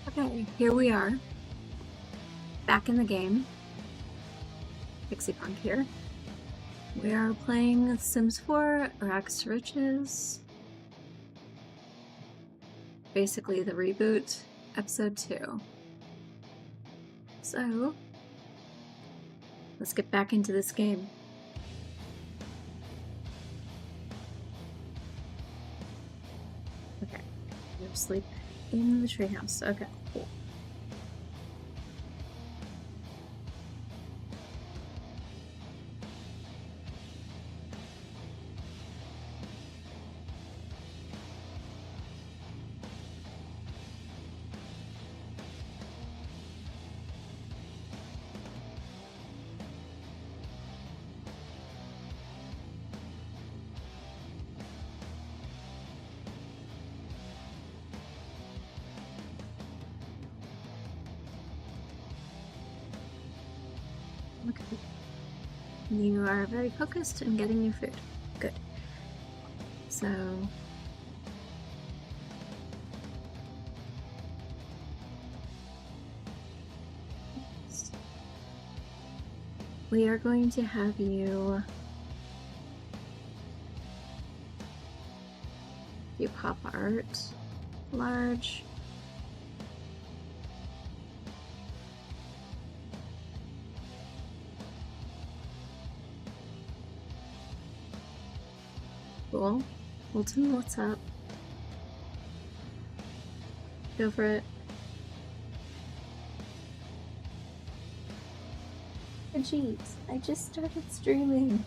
Okay, here we are. Back in the game. Pixy Punk here. We are playing Sims 4 Rags to Riches. Basically the reboot, episode 2. So, let's get back into this game. Okay, you're asleep in the treehouse. Okay, cool. Okay. You are very focused in getting your food. Good. So... we are going to have you do pop art, large. Cool. Wilton, what's up? Go for it. Oh, jeez, I just started streaming.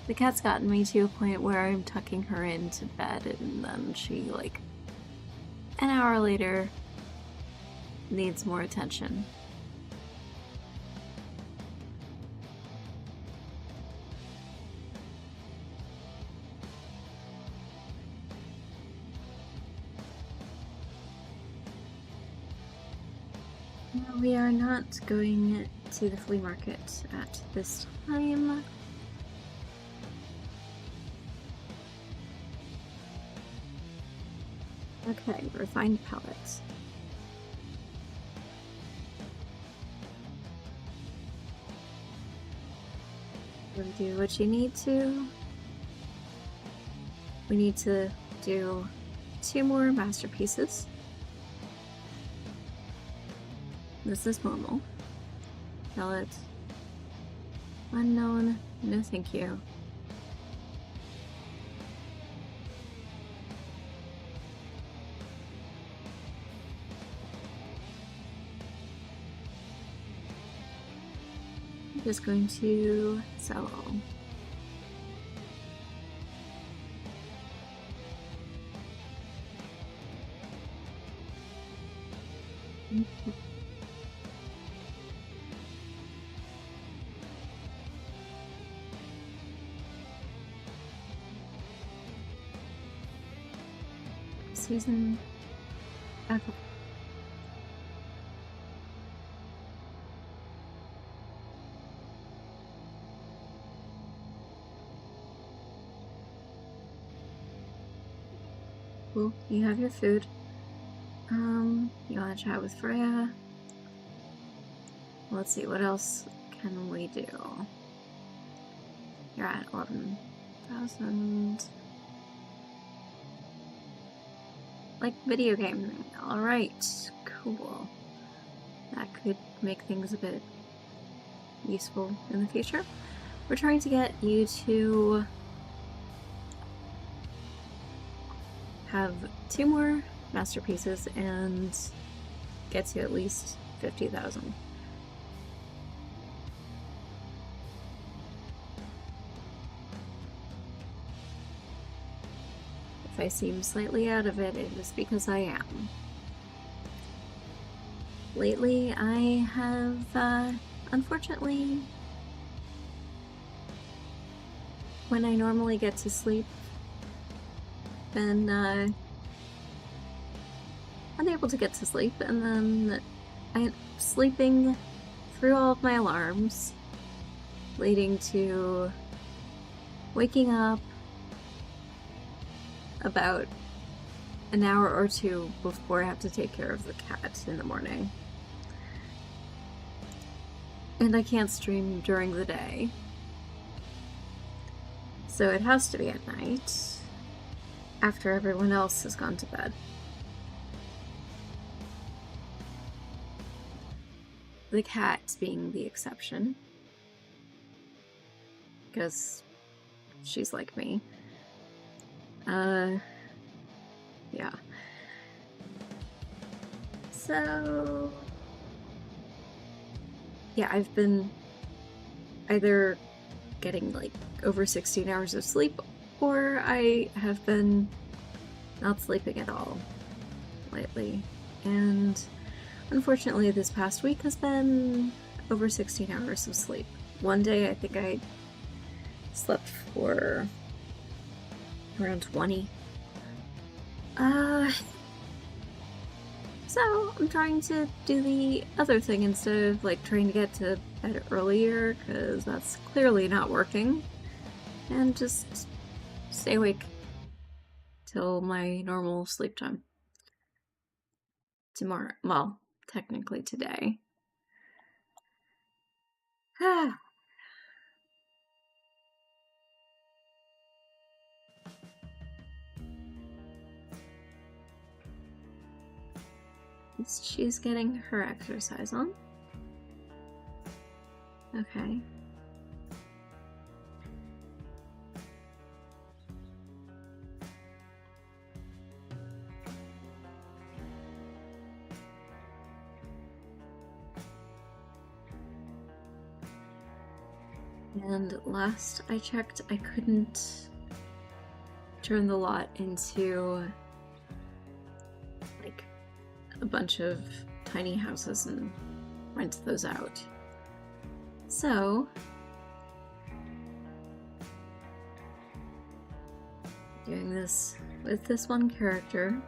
The cat's gotten me to a point where I'm tucking her into bed and then she, like, an hour later, needs more attention. No, we are not going to the flea market at this time. Okay, refined pellets. We'll do what you need to. We need to do 2 more masterpieces. This is normal. Pellet. Unknown. No thank you. I'm just going to sell all. Season. Okay. Cool. You have your food. You want to chat with Freya? Let's see, what else can we do? You're at 11,000. Like video game. Alright, cool. That could make things a bit useful in the future. We're trying to get you to have 2 more masterpieces and get to at least 50,000. If I seem slightly out of it, it is because I am. Lately, I have, unfortunately, when I normally get to sleep, been, unable to get to sleep, and then I'm sleeping through all of my alarms, leading to waking up about an hour or two before I have to take care of the cat in the morning. And I can't stream during the day. So it has to be at night, after everyone else has gone to bed. The cat being the exception, because she's like me. Yeah. So, yeah, I've been either getting like over 16 hours of sleep, or I have been not sleeping at all lately. And unfortunately, this past week has been over 16 hours of sleep. One day, I think I slept for around 20. So I'm trying to do the other thing instead of like trying to get to bed earlier, because that's clearly not working, and just stay awake till my normal sleep time. Tomorrow, well, technically today. She's getting her exercise on. Okay. And last I checked, I couldn't turn the lot into like a bunch of tiny houses and rent those out. So doing this with this one character,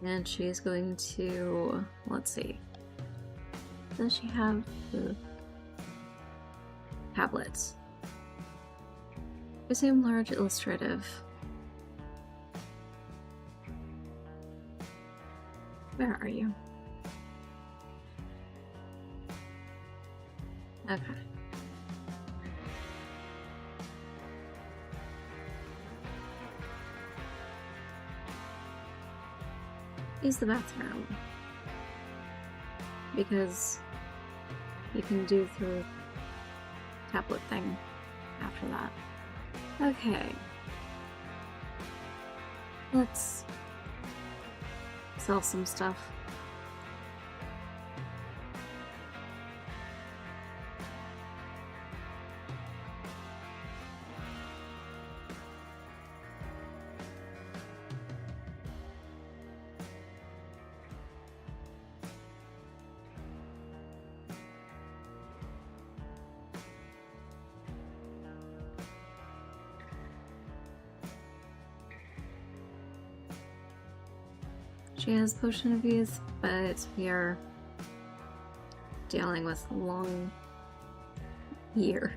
and she's going to, let's see, does she have the tablets? Resume large illustrative. Where are you? Okay. Use the bathroom, because you can do the tablet thing after that. Okay. Let's sell some stuff. She has Potion of Youth, but we are dealing with a long year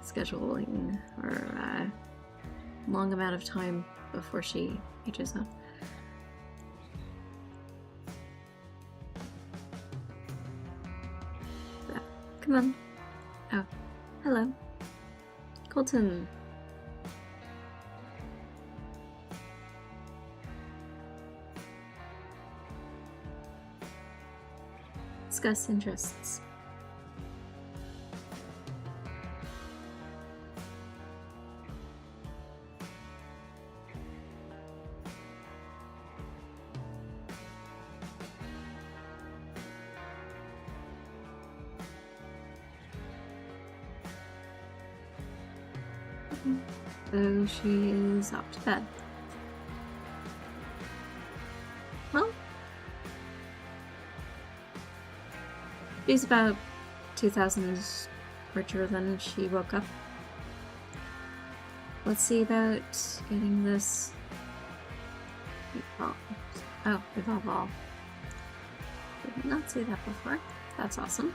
scheduling, or long amount of time before she ages up. Come on. Oh, hello. Colton. Discuss interests. So she is off to bed. Well, she's about 2,000 richer than she woke up. Let's see about getting this. Oh, evolve all. Did not see that before. That's awesome.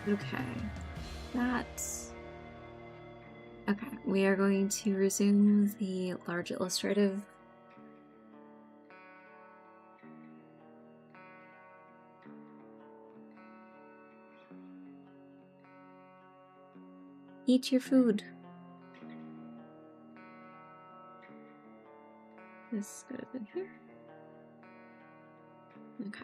Okay. That's... Okay, we are going to resume the large illustrative. Eat your food. This goes in here. Okay.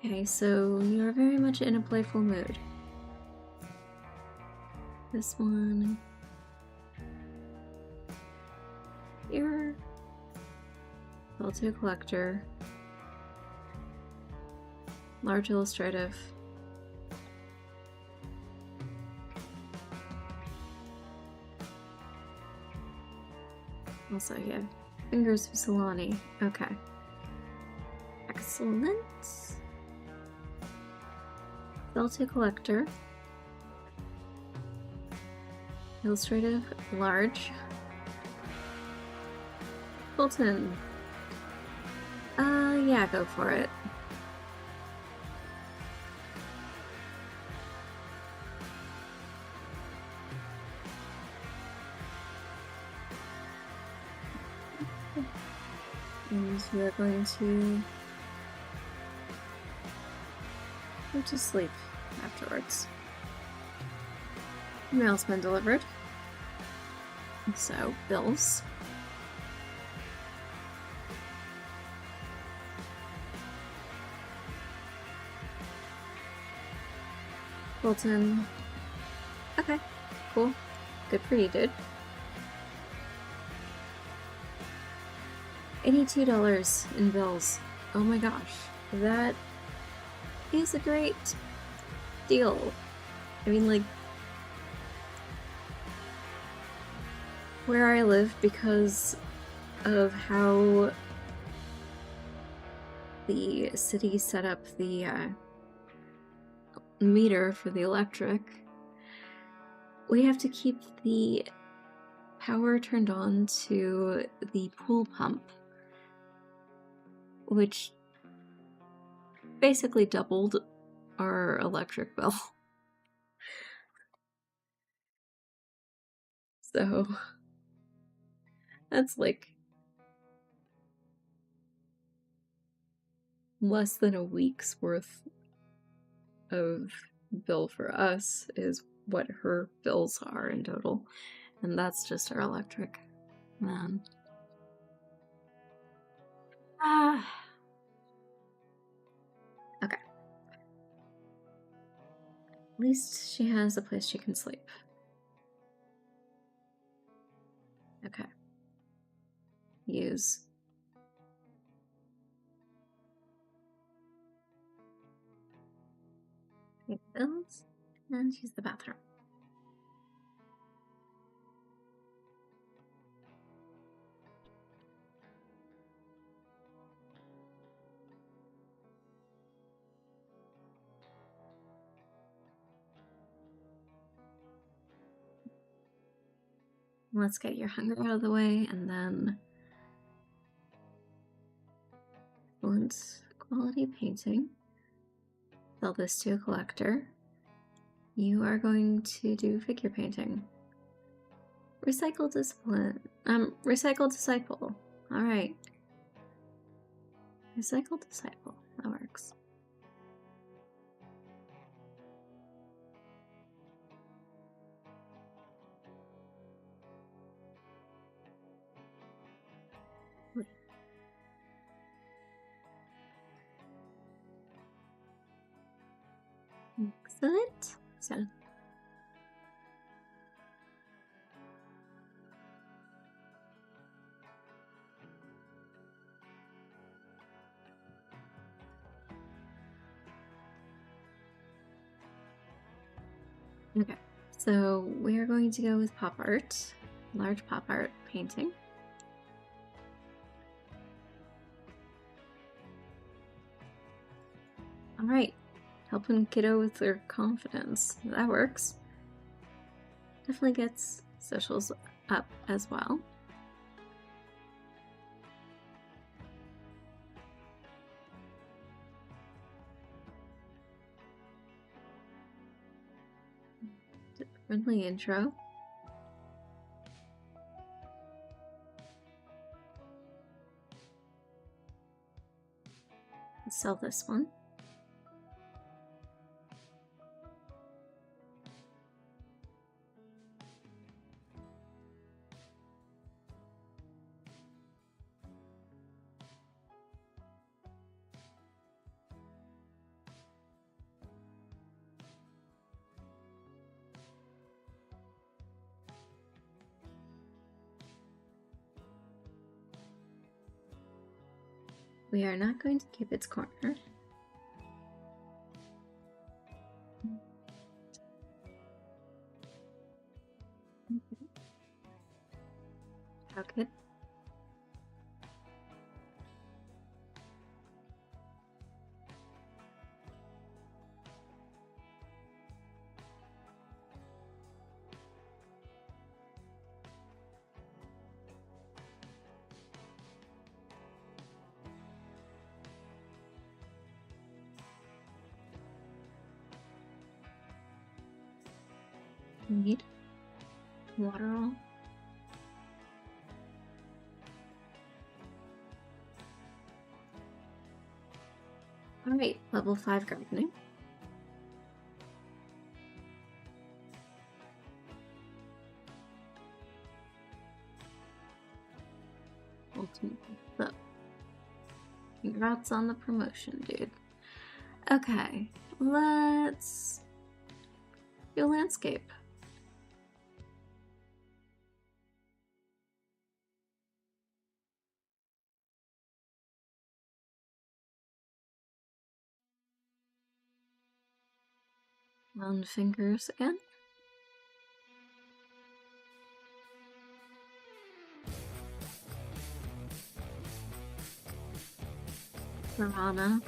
Okay, so you're very much in a playful mood. This one here. Bell to a collector. Large illustrative. Also, yeah. Fingers of Solani. Okay. Excellent. Bell to a collector. Illustrative, large. Fulton. Yeah, go for it. And we are going to go to sleep afterwards. Mail's been delivered. So, bills. Fulton. Okay, cool. Good for you, dude. $82 in bills. Oh my gosh. That is a great deal. I mean, like, where I live, because of how the city set up the meter for the electric, we have to keep the power turned on to the pool pump, which basically doubled our electric bill. So that's like less than a week's worth of bill for us is what her bills are in total. And that's just our electric. Man. Okay. At least she has a place she can sleep. Okay. Use. Pay the bills and use the bathroom. Let's get your hunger out of the way, and then once quality painting. Sell this to a collector. You are going to do figure painting. Recycle discipline. Recycle disciple. Alright. Recycle disciple. That works. Excellent. So okay. So we are going to go with pop art. Large pop art painting. Alright. Helping kiddo with their confidence. That works. Definitely gets socials up as well. Friendly intro. Let's sell this one. We are not going to keep its corner. How good. Need water all. Alright, level 5 gardening. Ultimate flip. Congrats on the promotion, dude. Okay, let's do landscape. Round fingers again. Piranha.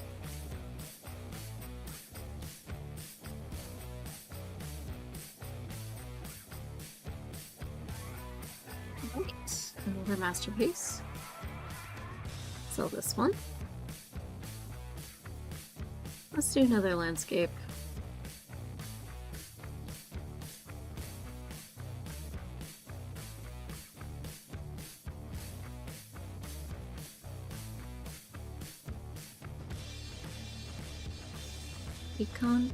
Right, another masterpiece. Sell this one. Let's do another landscape. Econ.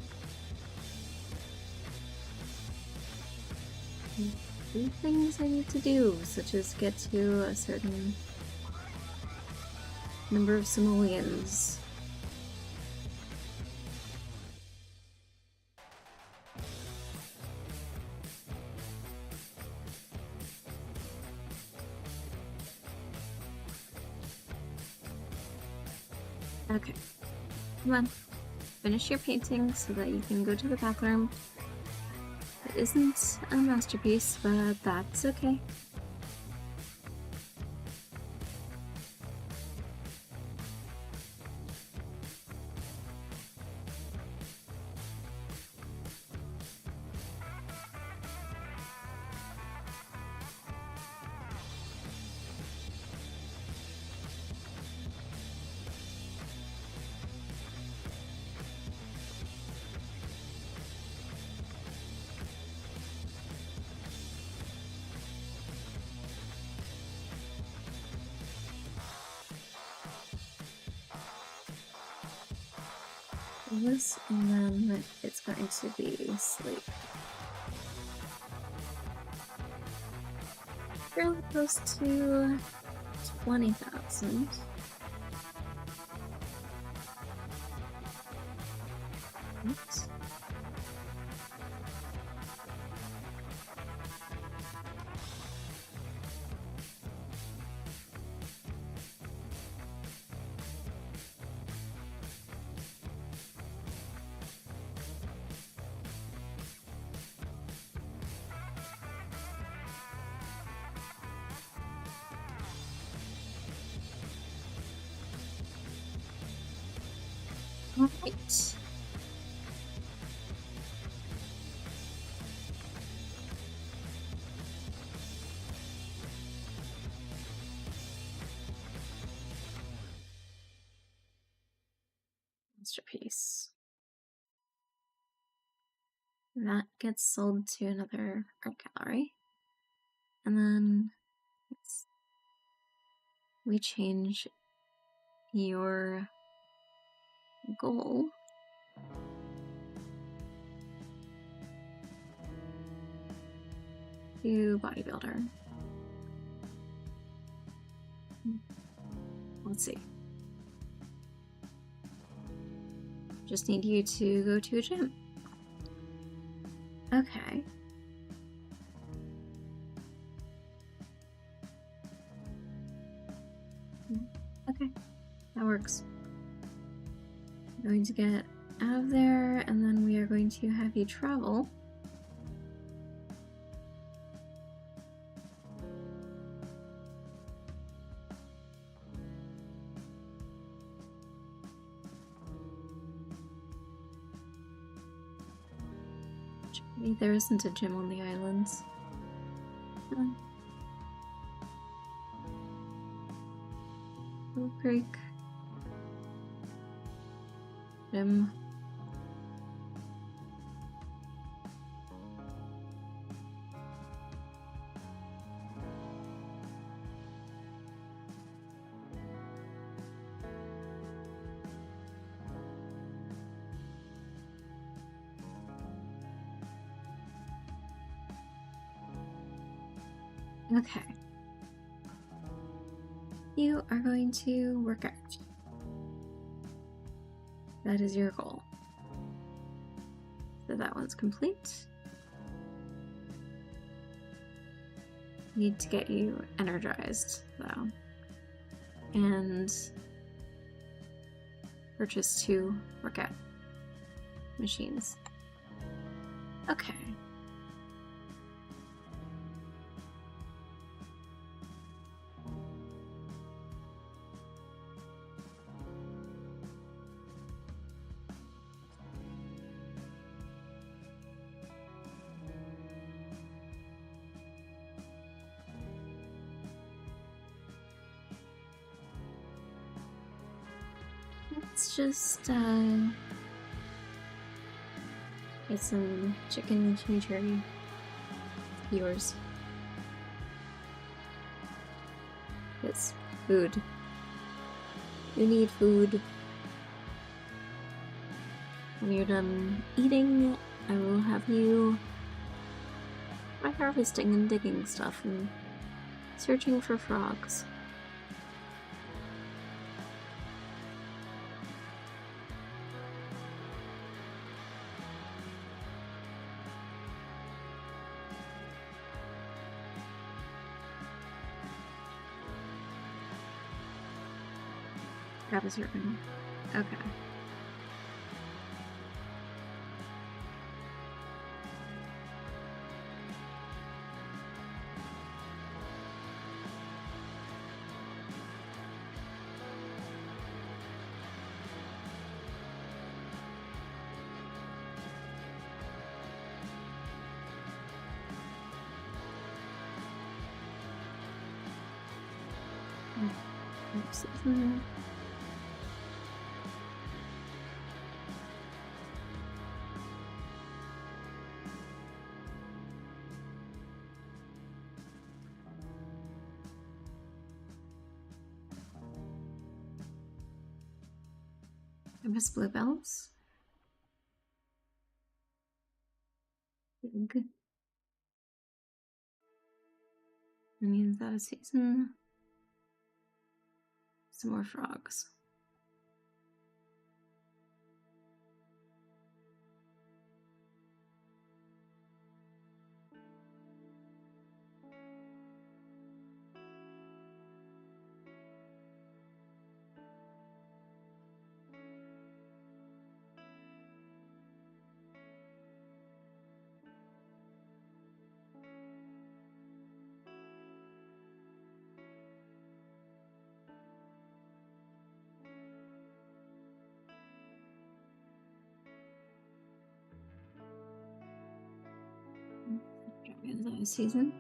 Few things I need to do, such as get to a certain number of simoliens. Okay, come on. Finish your painting so that you can go to the bathroom. It isn't a masterpiece, but that's okay. This, and then it's going to be sleep. Fairly close to 20,000. Oops. All right. Masterpiece. That gets sold to another art gallery. And then we change your goal to bodybuilder. Let's see. Just need you to go to a gym. Okay. Okay, that works. I'm going to get out of there, and then we are going to have you travel. There isn't a gym on the islands. Little Creek. Gym. Okay. You are going to work out. That is your goal. So that one's complete. Need to get you energized, though. And purchase 2 workout machines. Okay. Let's just get some chicken chimichurri. Yours. It's food. You need food. When you're done eating, I will have you try harvesting and digging stuff and searching for frogs. Grab a serpent. Okay. I miss bluebells. Big. Onions out of season. Some more frogs. Dragons out of season.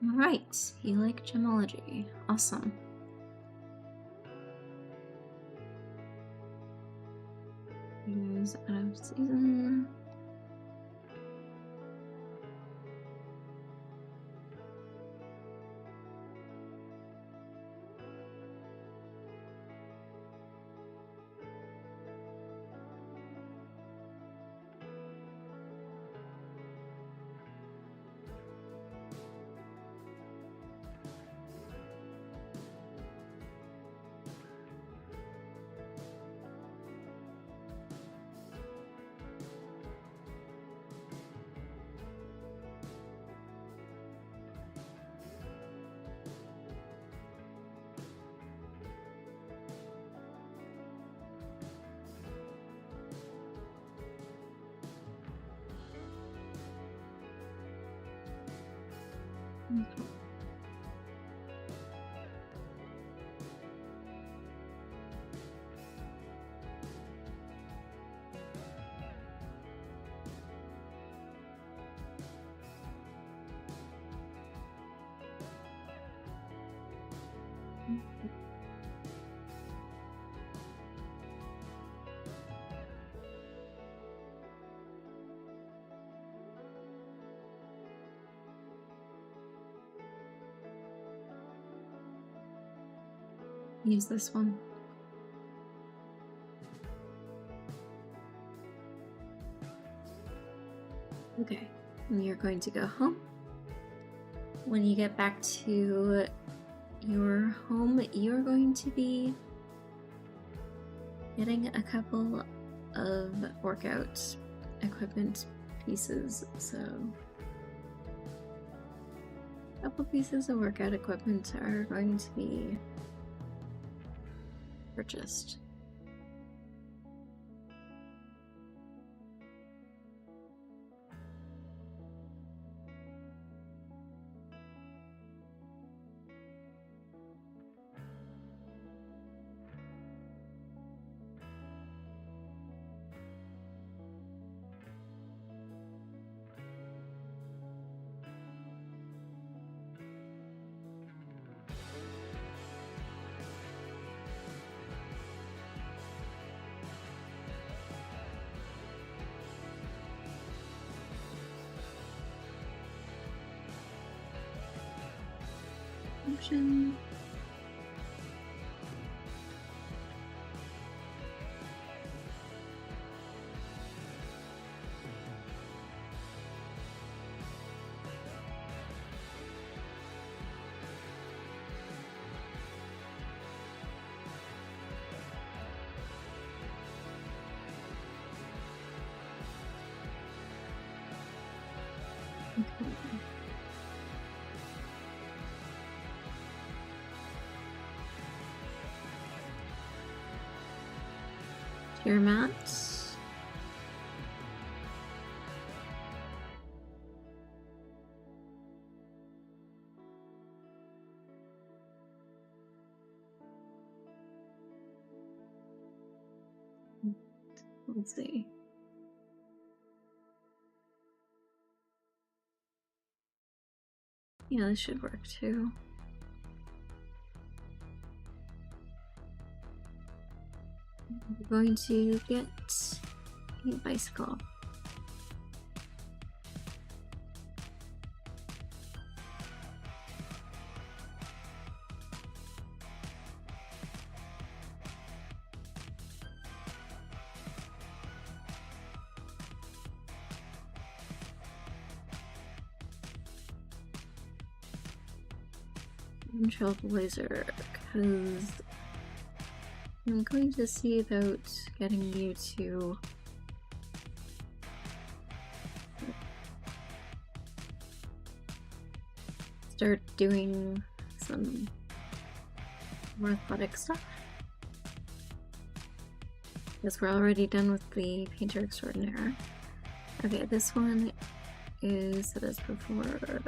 Alright, you like gemology. Awesome. Here's out of season. Use this one. Okay, you're going to go home. When you get back to your home, you're going to be getting a couple of workout equipment pieces. So, a couple pieces of workout equipment are going to be purchased. Option. Okay. Your mats. Let's see. Yeah, this should work too. We're going to get a bicycle. Trailblazer, because I'm going to see about getting you to start doing some more athletic stuff. Because we're already done with the Painter Extraordinaire. Okay, this one is set as before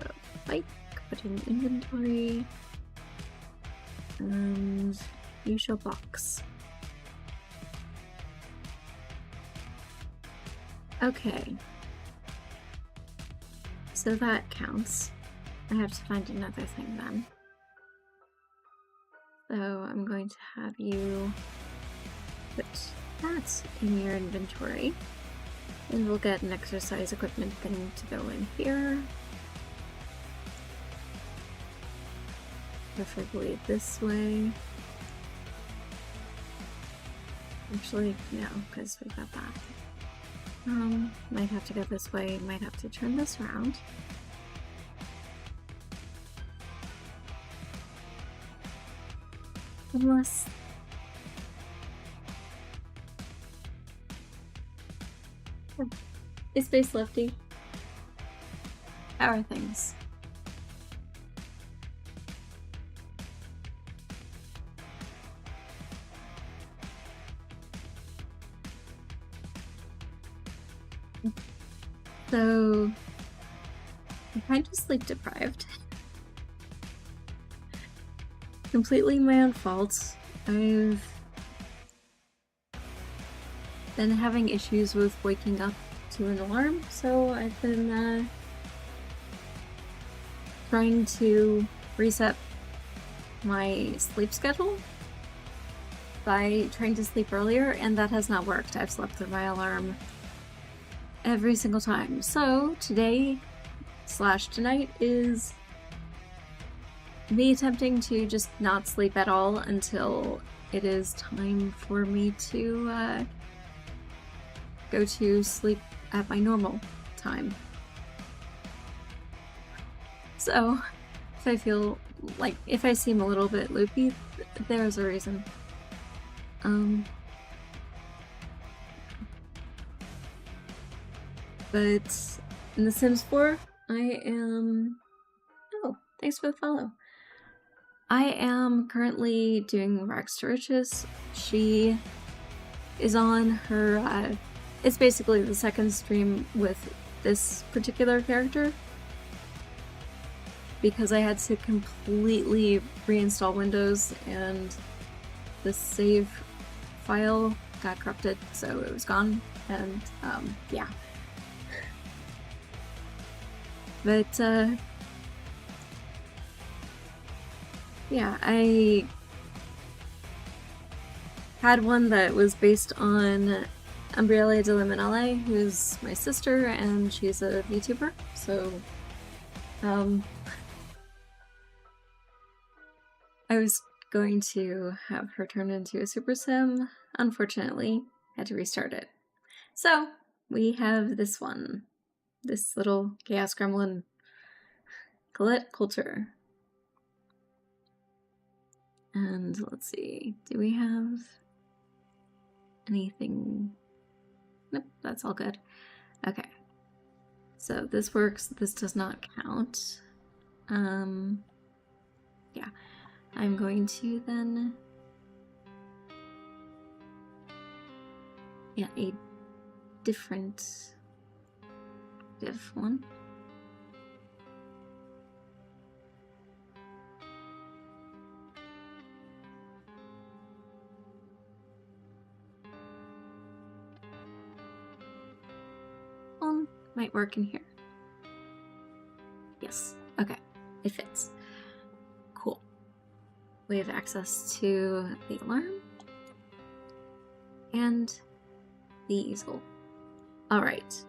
bike, put in inventory, and you shall box. Okay. So that counts. I have to find another thing then. So I'm going to have you put that in your inventory. And we'll get an exercise equipment thing to go in here. Preferably this way. Actually, no, because we've got that. Might have to go this way, might have to turn this around. Unless... Is Space Lefty? How are things? So, I'm kind of sleep deprived. Completely my own fault. I've been having issues with waking up to an alarm, so I've been trying to reset my sleep schedule by trying to sleep earlier, and that has not worked. I've slept through my alarm every single time. So today / tonight is me attempting to just not sleep at all until it is time for me to go to sleep at my normal time. So if I feel like, if I seem a little bit loopy, there's a reason. But in The Sims 4, I am... Oh, thanks for the follow. I am currently doing Rags to Riches. She is on her... it's basically the second stream with this particular character, because I had to completely reinstall Windows and the save file got corrupted, so it was gone, and yeah. But yeah, I had one that was based on Umbrella de Limonale, who's my sister, and she's a VTuber, so I was going to have her turn into a Super Sim. Unfortunately, had to restart it. So, we have this one. This little Chaos Gremlin, Colette Coulter. And let's see, do we have anything? Nope, that's all good. Okay. So this works, this does not count. Yeah. I'm going to then get a different div one. One might work in here. Yes, okay, it fits. Cool. We have access to the alarm and the easel. Alright.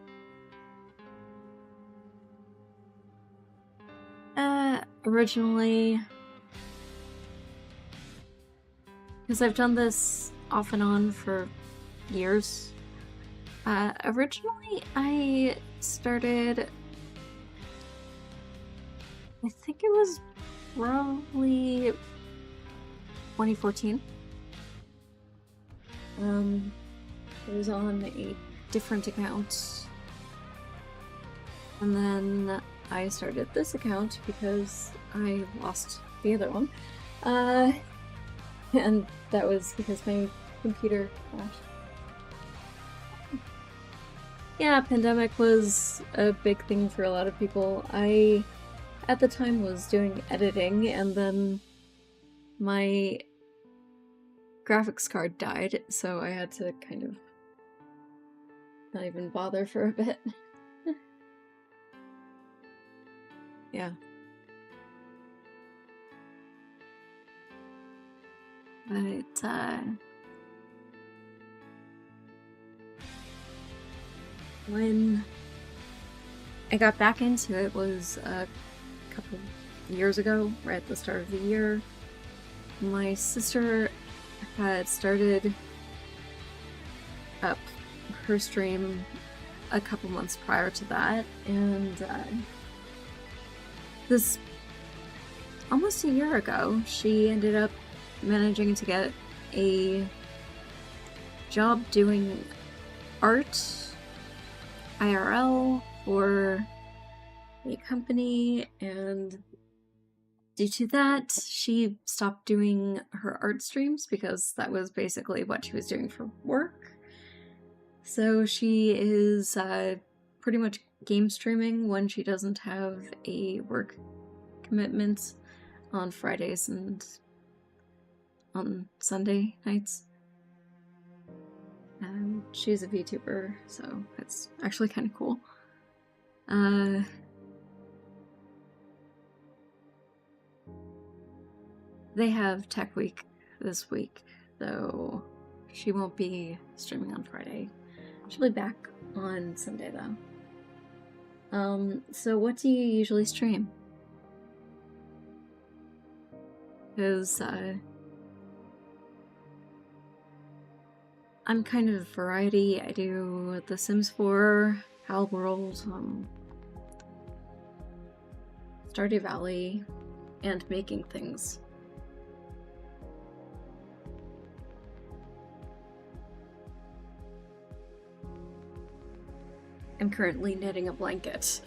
Originally, because I've done this off and on for years, originally I started, I think it was probably 2014. It was on a different account, and then I started this account because I lost the other one, and that was because my computer crashed. Yeah, pandemic was a big thing for a lot of people. I, at the time, was doing editing, and then my graphics card died, so I had to kind of not even bother for a bit. Yeah. But when I got back into it was a couple years ago, right at the start of the year. My sister had started up her stream a couple months prior to that, and this almost a year ago, she ended up managing to get a job doing art IRL for a company, and due to that, she stopped doing her art streams because that was basically what she was doing for work. So she is pretty much game streaming when she doesn't have a work commitment on Fridays and on Sunday nights. She's a VTuber, so it's actually kind of cool. They have Tech Week this week, though she won't be streaming on Friday. She'll be back on Sunday, though. So what do you usually stream? Because, I'm kind of variety. I do The Sims 4, Hal World, Stardew Valley, and making things. I'm currently knitting a blanket.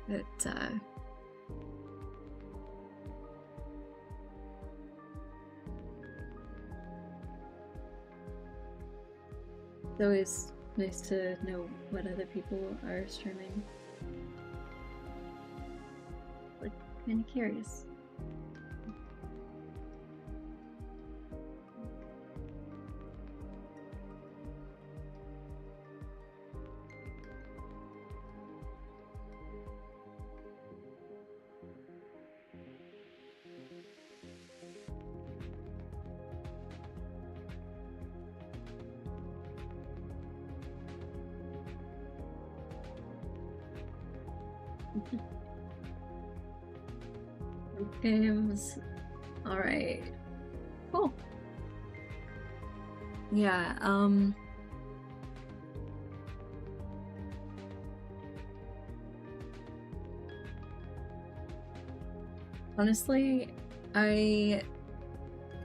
But, it's always nice to know what other people are streaming. Like, kinda curious. Games. Alright. Cool. Yeah, honestly, I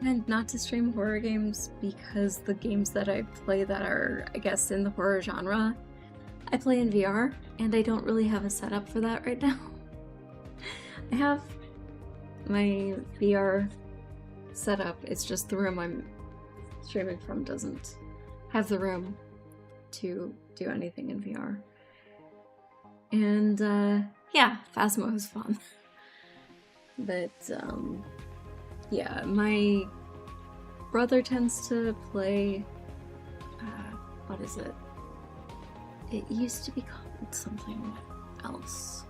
tend not to stream horror games because the games that I play that are, I guess, in the horror genre, I play in VR, and I don't really have a setup for that right now. I have my VR setup, it's just the room I'm streaming from doesn't have the room to do anything in VR. And, yeah, Phasmo is fun. But, yeah, my brother tends to play, what is it? It used to be called something else.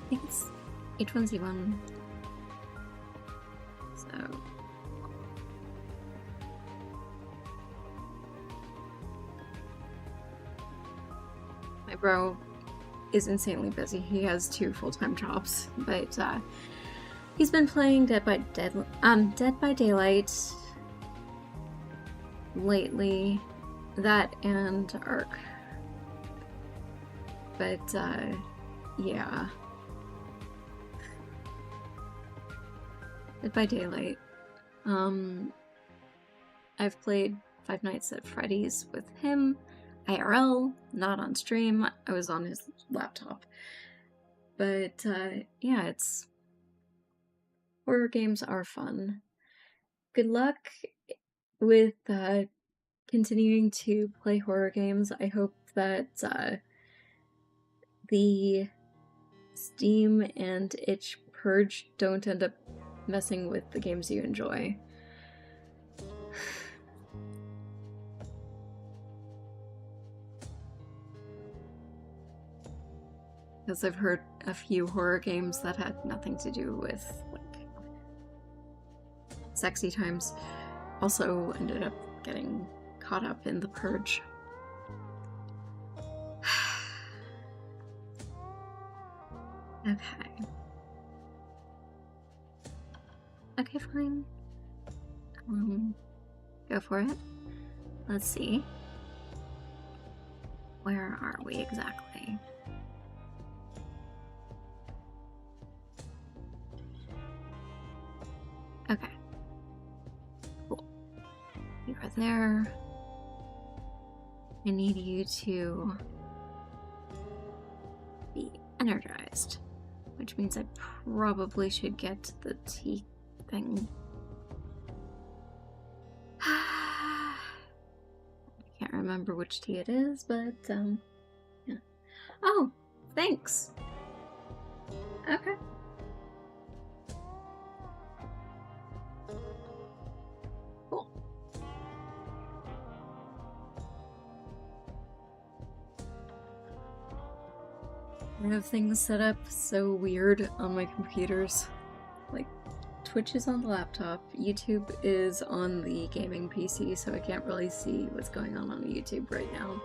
I think it's H1Z1. So... my bro is insanely busy. He has 2 full-time jobs, but he's been playing Dead by Daylight lately, that and Ark. But yeah, Dead by Daylight. I've played Five Nights at Freddy's with him. IRL, not on stream. I was on his laptop. But, yeah, it's... horror games are fun. Good luck with, continuing to play horror games. I hope that, the Steam and itch purge don't end up messing with the games you enjoy. because I've heard a few horror games that had nothing to do with like sexy times also ended up getting caught up in the purge. Okay. Okay, fine. Go for it. Let's see. Where are we exactly? Okay. Cool. You are there. I need you to be energized, which means I probably should get the tea thing. I can't remember which tea it is, but yeah. Oh, thanks. Okay. Cool. I have things set up so weird on my computers. Like, Twitch is on the laptop, YouTube is on the gaming PC, so I can't really see what's going on YouTube right now.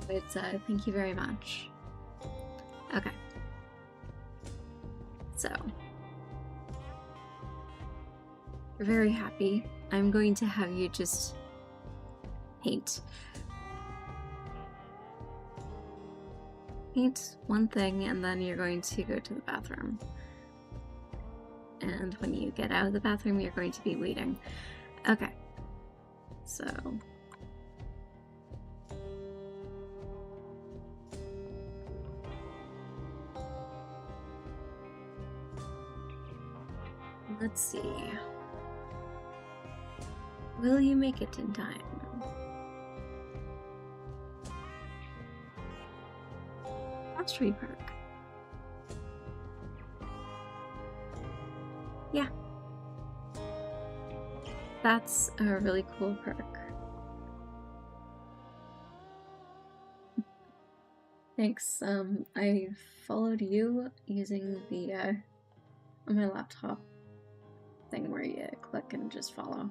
But thank you very much. Okay. So, you're very happy. I'm going to have you just paint. Paint one thing, and then you're going to go to the bathroom. And when you get out of the bathroom, you're going to be waiting. Okay. So... let's see. Will you make it in time? Tree perk. Yeah. That's a really cool perk. Thanks. I followed you using the on my laptop thing where you click and just follow.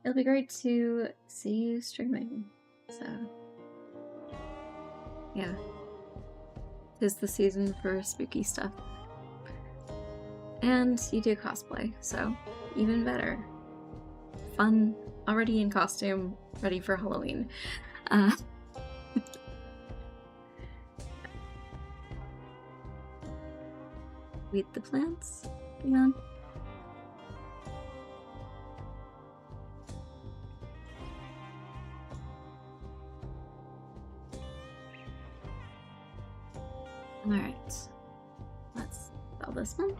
It'll be great to see you streaming. So yeah. 'Tis the season for spooky stuff. And you do cosplay, so even better. Fun, already in costume, ready for Halloween. Weed the plants? Hang on. Alright. Let's spell this one.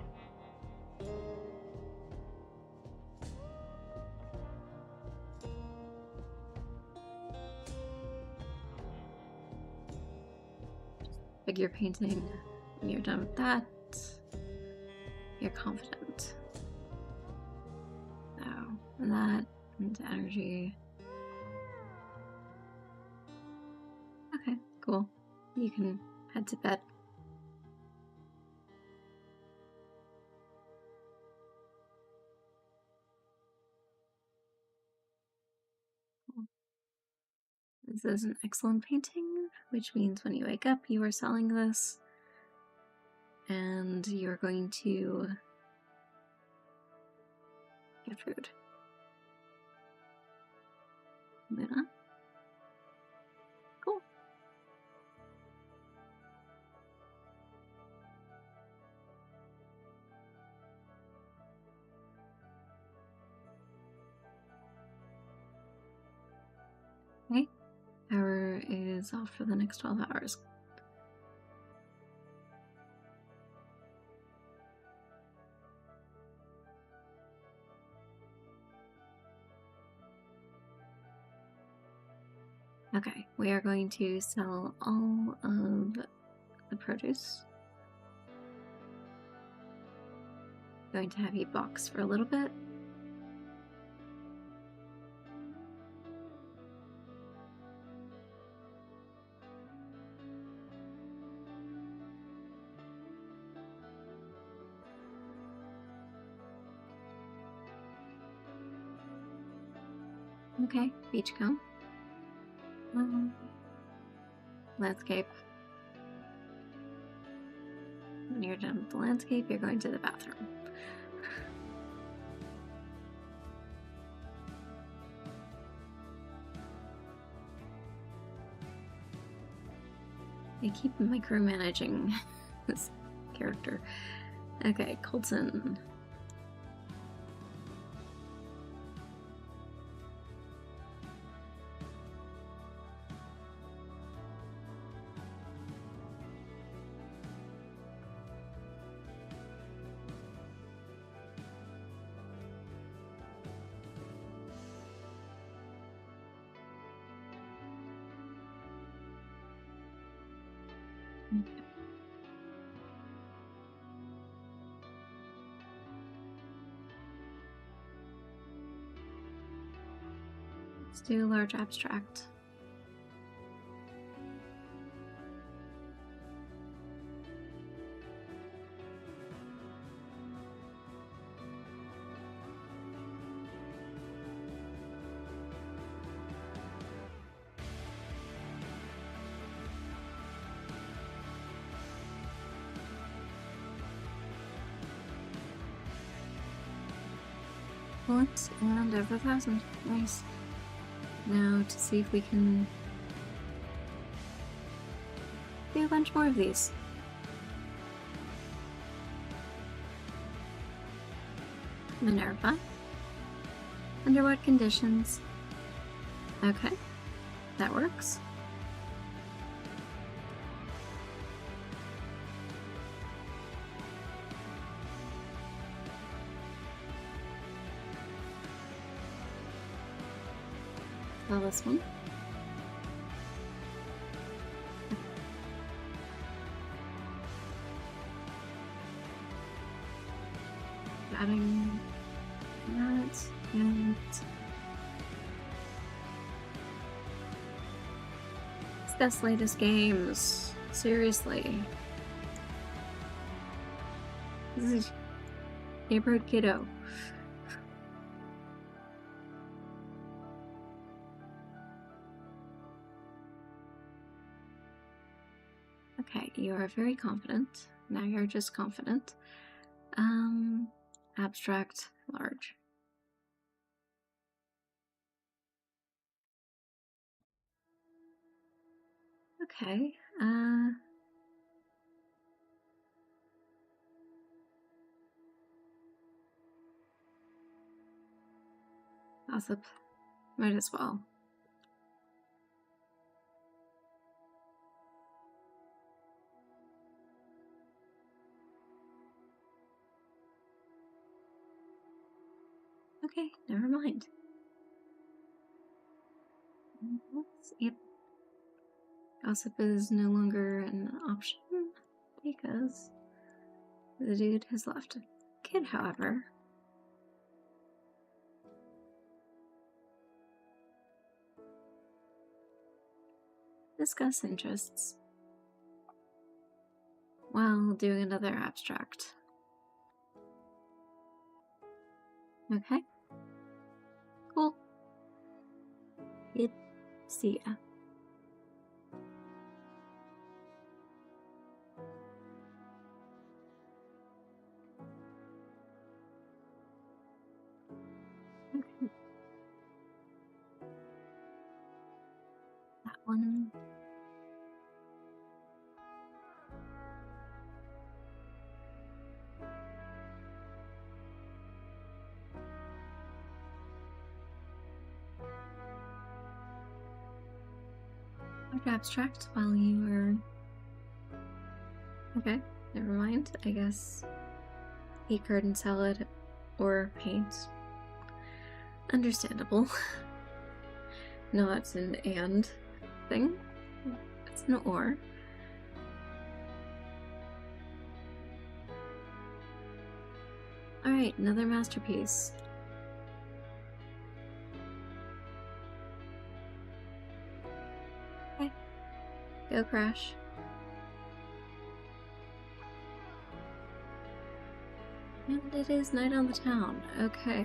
Figure painting. When you're done with that, you're confident. Now, and that into energy. Okay, cool. You can head to bed. This is an excellent painting, which means when you wake up, you are selling this, and you're going to get food. Luna? Cool. Okay. Power is off for the next 12 hours. Okay, we are going to sell all of the produce. Going to have you box for a little bit. Okay, beachcomb. Landscape. When you're done with the landscape, you're going to the bathroom. I keep micromanaging this character. Okay, Colton. Let's do large abstract. What? And over 1,000. Nice. Now to see if we can do a bunch more of these. Minerva. Under what conditions? Okay, that works. Well, this one. Adding that and discuss latest games. Seriously. This is neighborhood kiddo. Okay, you are very confident. Now you're just confident. Abstract, large. Okay, gossip. Might as well. Okay, never mind. Yep. Gossip is no longer an option because the dude has left. Kid, however, discuss interests while doing another abstract. Okay. Cool. Good. See ya. Okay. That one. Abstract while you were... Okay, never mind. I guess eat garden salad or paint. Understandable. Not an and thing. It's an or. Alright, another masterpiece. Okay. Go crash. And it is night on the town. Okay.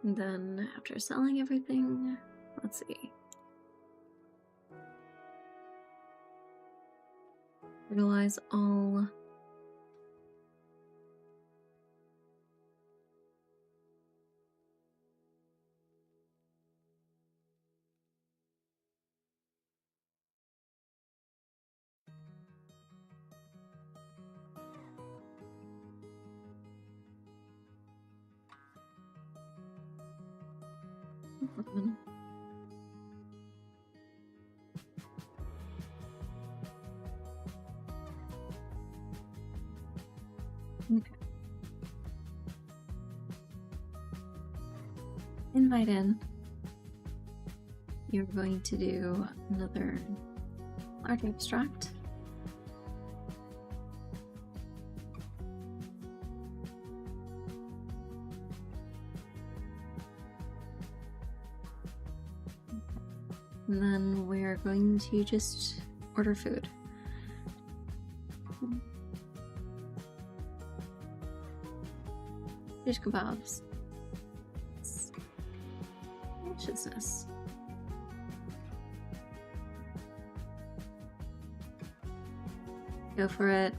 And then after selling everything, let's see. Utilize all. Okay. Invite in. You're going to do another large abstract. And then we're going to just order food. Fish kebabs. Deliciousness. Go for it.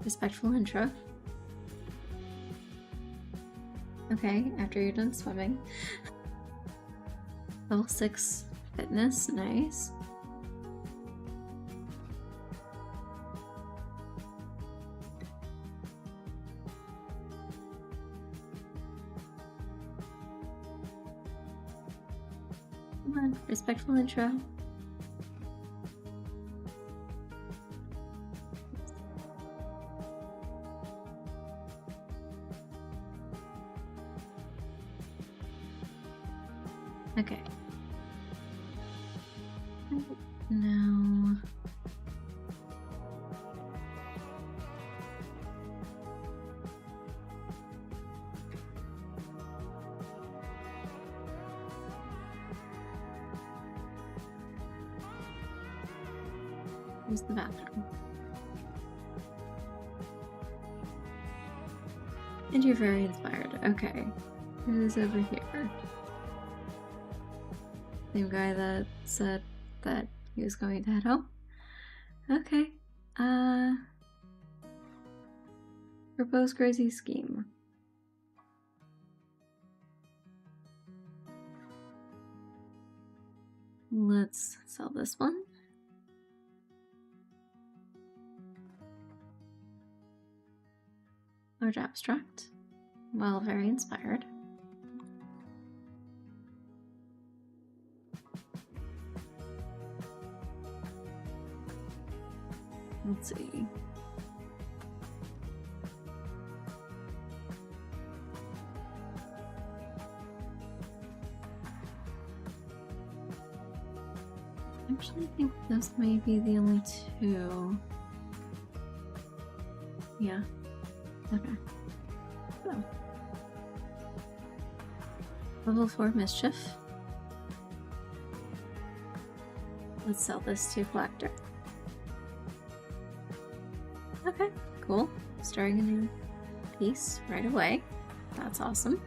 Respectful intro. Okay, after you're done swimming. Level 6 fitness, nice. Come on, respectful intro. Okay. Now... Here's the bathroom. And you're very inspired. Okay. It is over here. Same guy that said that he was going to head home. Okay. Propose crazy scheme. Let's sell this one. Large abstract. Well, very inspired. Let's see. I actually think this may be the only two. Yeah. Okay. So. Level 4 mischief. Let's sell this to collector. Okay, cool. Starting a new piece right away. That's awesome.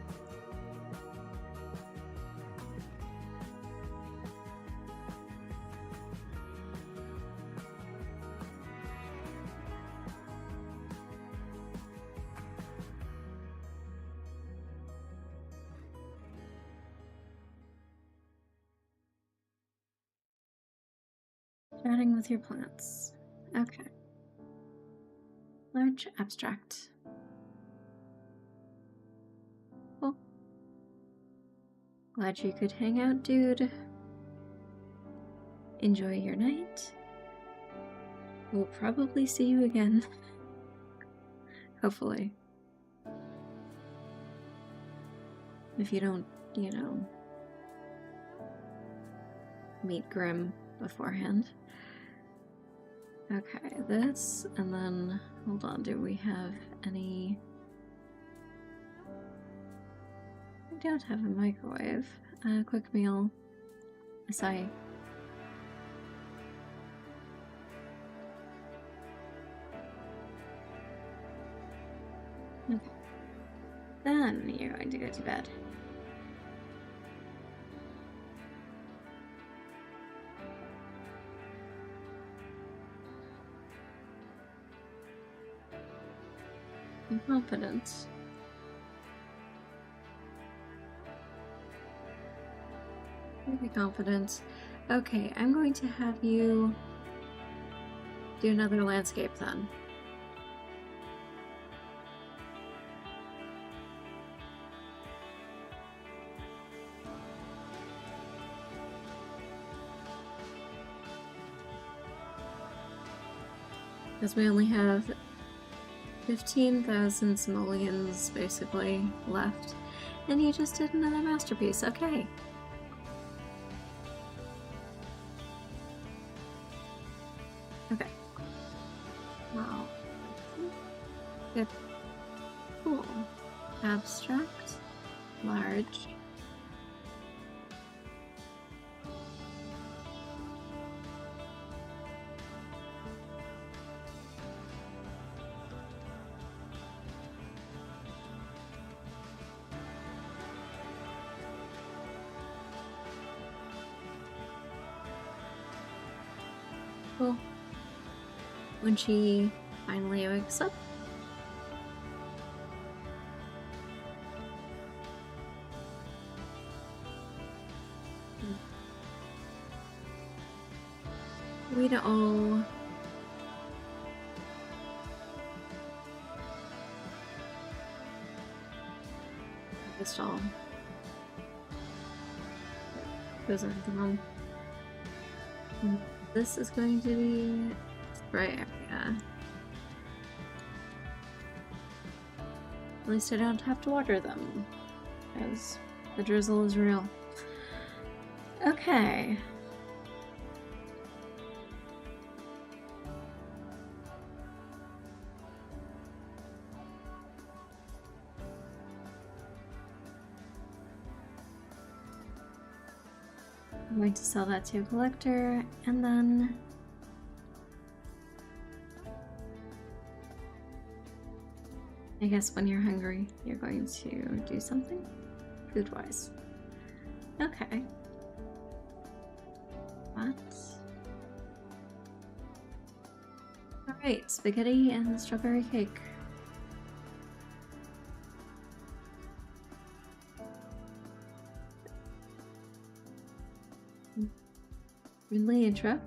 starting with your plants. Okay. Large abstract. Cool. Glad you could hang out, dude. Enjoy your night. We'll probably see you again. Hopefully. If you don't, you know, meet Grim beforehand. Okay, this, and then, hold on, do we have any... I don't have a microwave. Quick meal. Acai. Okay. Then you're going to go to bed. I'm confident. Really confident. Okay, I'm going to have you do another landscape then. Because we only have 15,000 simoleons basically left. And you just did another masterpiece. Okay. Okay. Wow. Good. Cool. Abstract. Large. Cool. When she finally wakes up. We'd all just all goes into the room. This is going to be spray area. At least I don't have to water them, because the drizzle is real. Okay. I'm going to sell that to a collector, and then I guess when you're hungry, you're going to do something food-wise. Okay. What? Alright, spaghetti and strawberry cake. Friendly intro.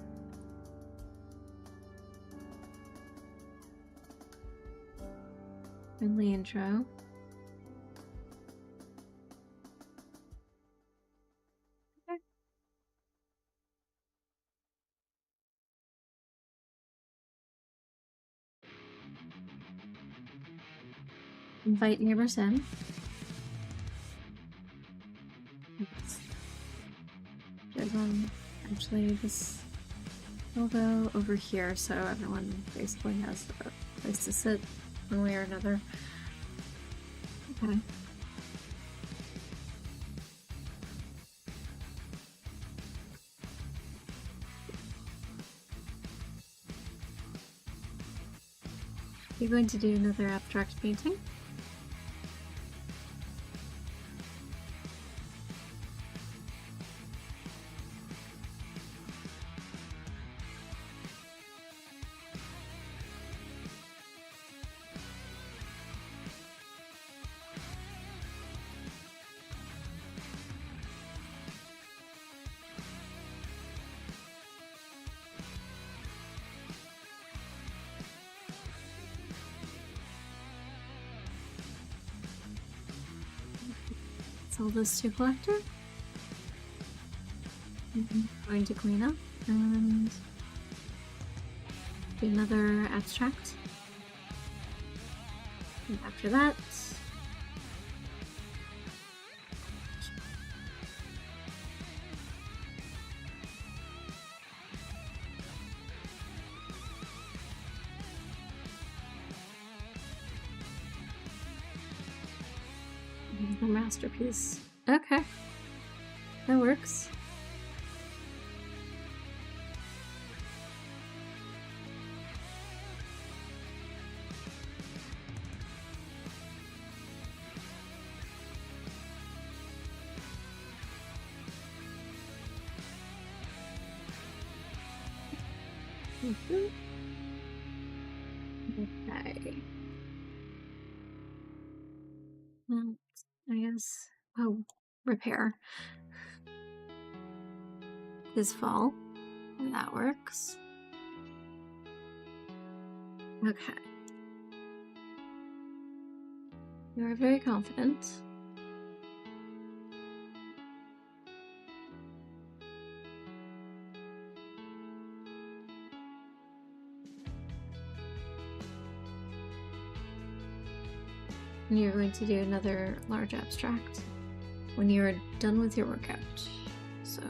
Friendly intro. Okay. Invite neighbors in. Actually, this will go over here so everyone basically has a place to sit one way or another. Okay. You're going to do another abstract painting. sell this to collector. I'm going to clean up and do another abstract. And after that, the masterpiece. Okay, that works. Okay. Well, I guess. Oh, repair. His fall. That works. Okay. You are very confident. And you're going to do another large abstract when you're done with your workout. So,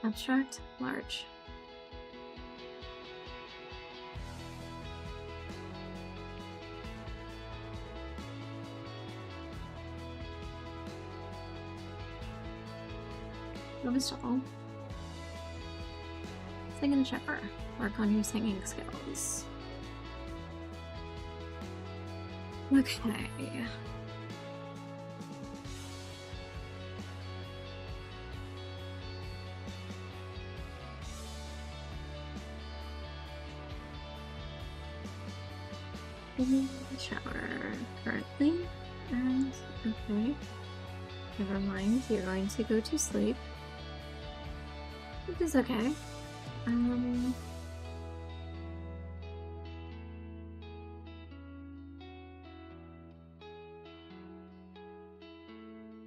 abstract, large. Notice all. Sing in a shower. Work on your singing skills. Okay. In the shower currently, and okay. Never mind, you're going to go to sleep. Which is okay.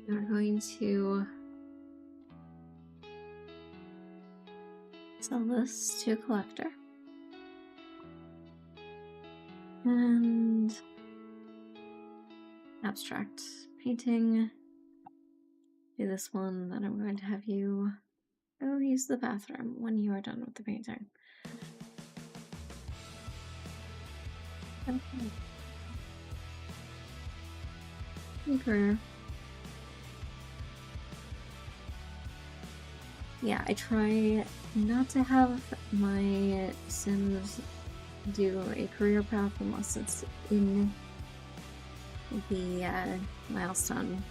We're going to sell this to a collector. And abstract painting. Do this one, then I'm going to have you go use the bathroom when you are done with the painting. Okay. Okay. Yeah, I try not to have my Sims do a career path unless it's in the milestone.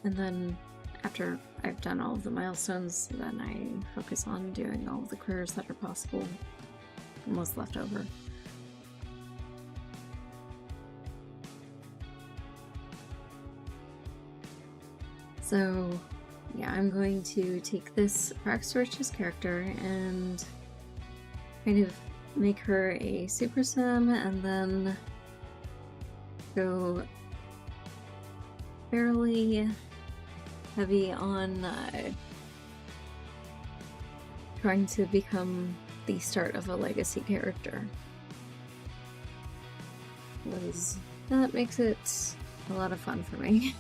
And then after I've done all of the milestones, then I focus on doing all of the careers that are possible and what's left over. So yeah, I'm going to take this Rockstorch's character and kind of make her a super sim and then go fairly heavy on trying to become the start of a legacy character. Because that makes it a lot of fun for me.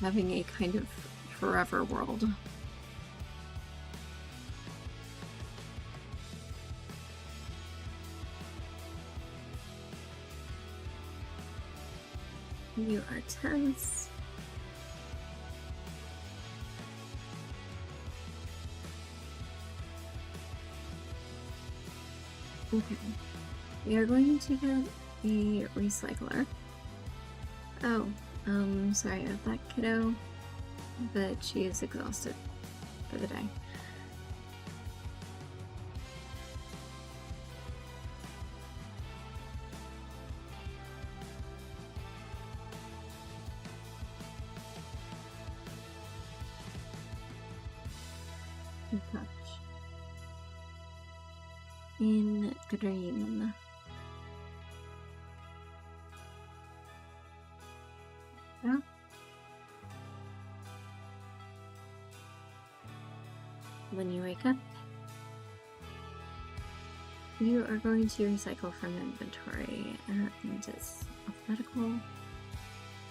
Having a kind of forever world. You are tense. Okay. We are going to get a recycler. Oh, sorry about that, kiddo. But she is exhausted. for the day. Touch. In green. Yeah. When you wake up, you are going to recycle from inventory, and it's alphabetical.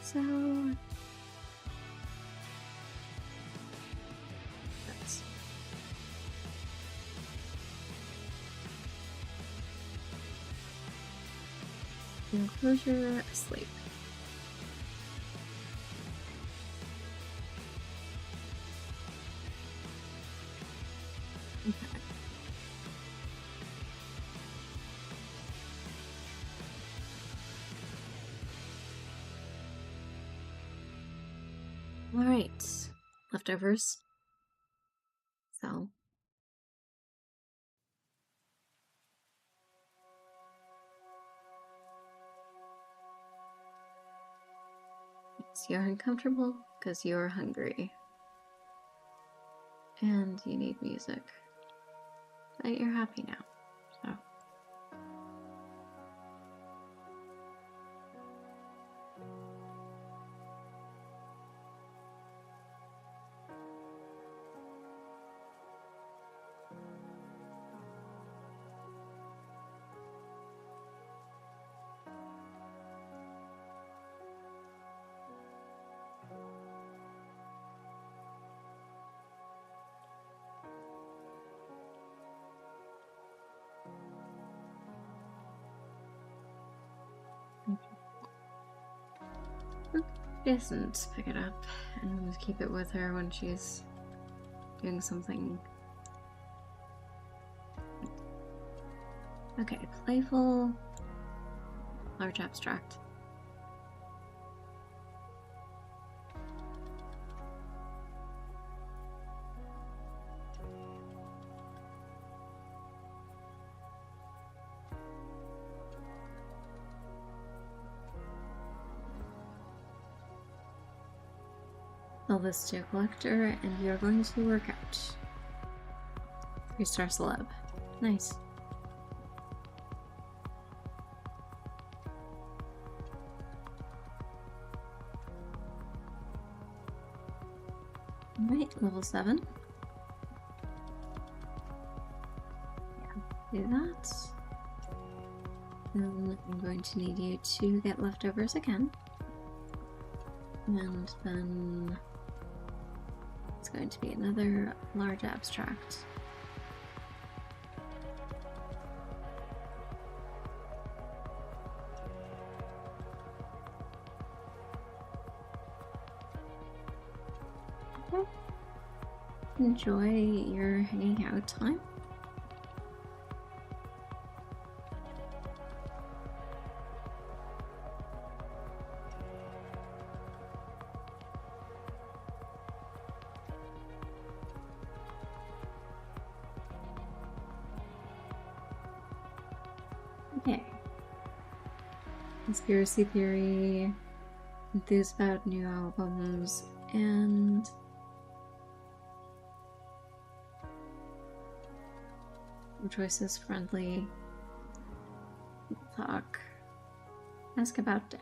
So that's enclosure asleep. Okay. All right, leftovers. So yes, you're uncomfortable because you're hungry and you need music, but you're happy now. So she doesn't pick it up and keep it with her when she's doing something. Okay, playful, large abstract. Fill this to a collector, and you're going to work out. 3-star celeb. Nice. Alright, level 7. Yeah, do that. Then I'm going to need you to get leftovers again. And then it's going to be another large abstract. Okay. Enjoy your hanging out time. Okay. Conspiracy theory, enthused about new albums, and choices friendly. Talk. Ask about day.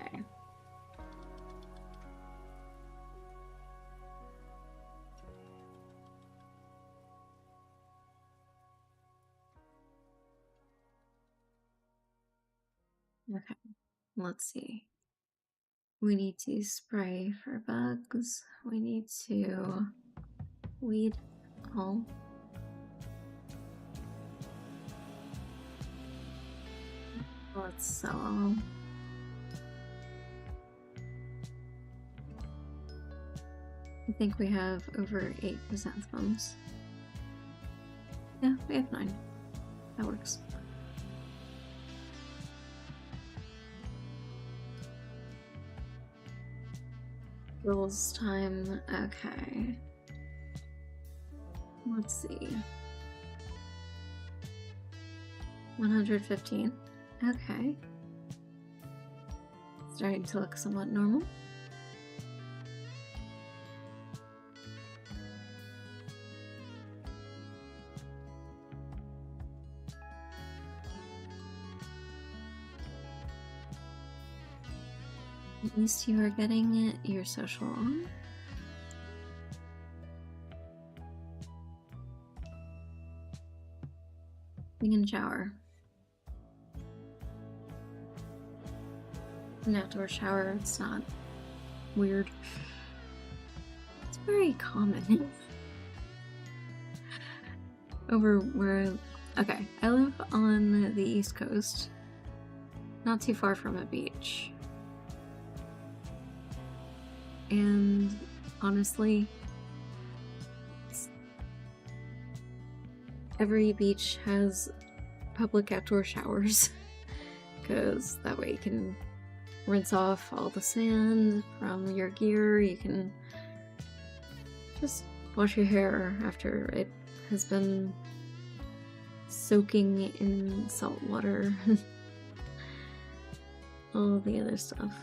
Okay, let's see. We need to spray for bugs. We need to weed all. Let's sell all. I think we have over 8 chrysanthemums. Yeah, we have 9. That works. Rules time. Okay. Let's see. 115. Okay. Starting to look somewhat normal. At least you are getting your social on. Being in the shower. An outdoor shower, it's not weird. It's very common. Over where... Okay, I live on the East Coast. Not too far from a beach. And honestly, every beach has public outdoor showers. Because that way you can rinse off all the sand from your gear. You can just wash your hair after it has been soaking in salt water. All the other stuff.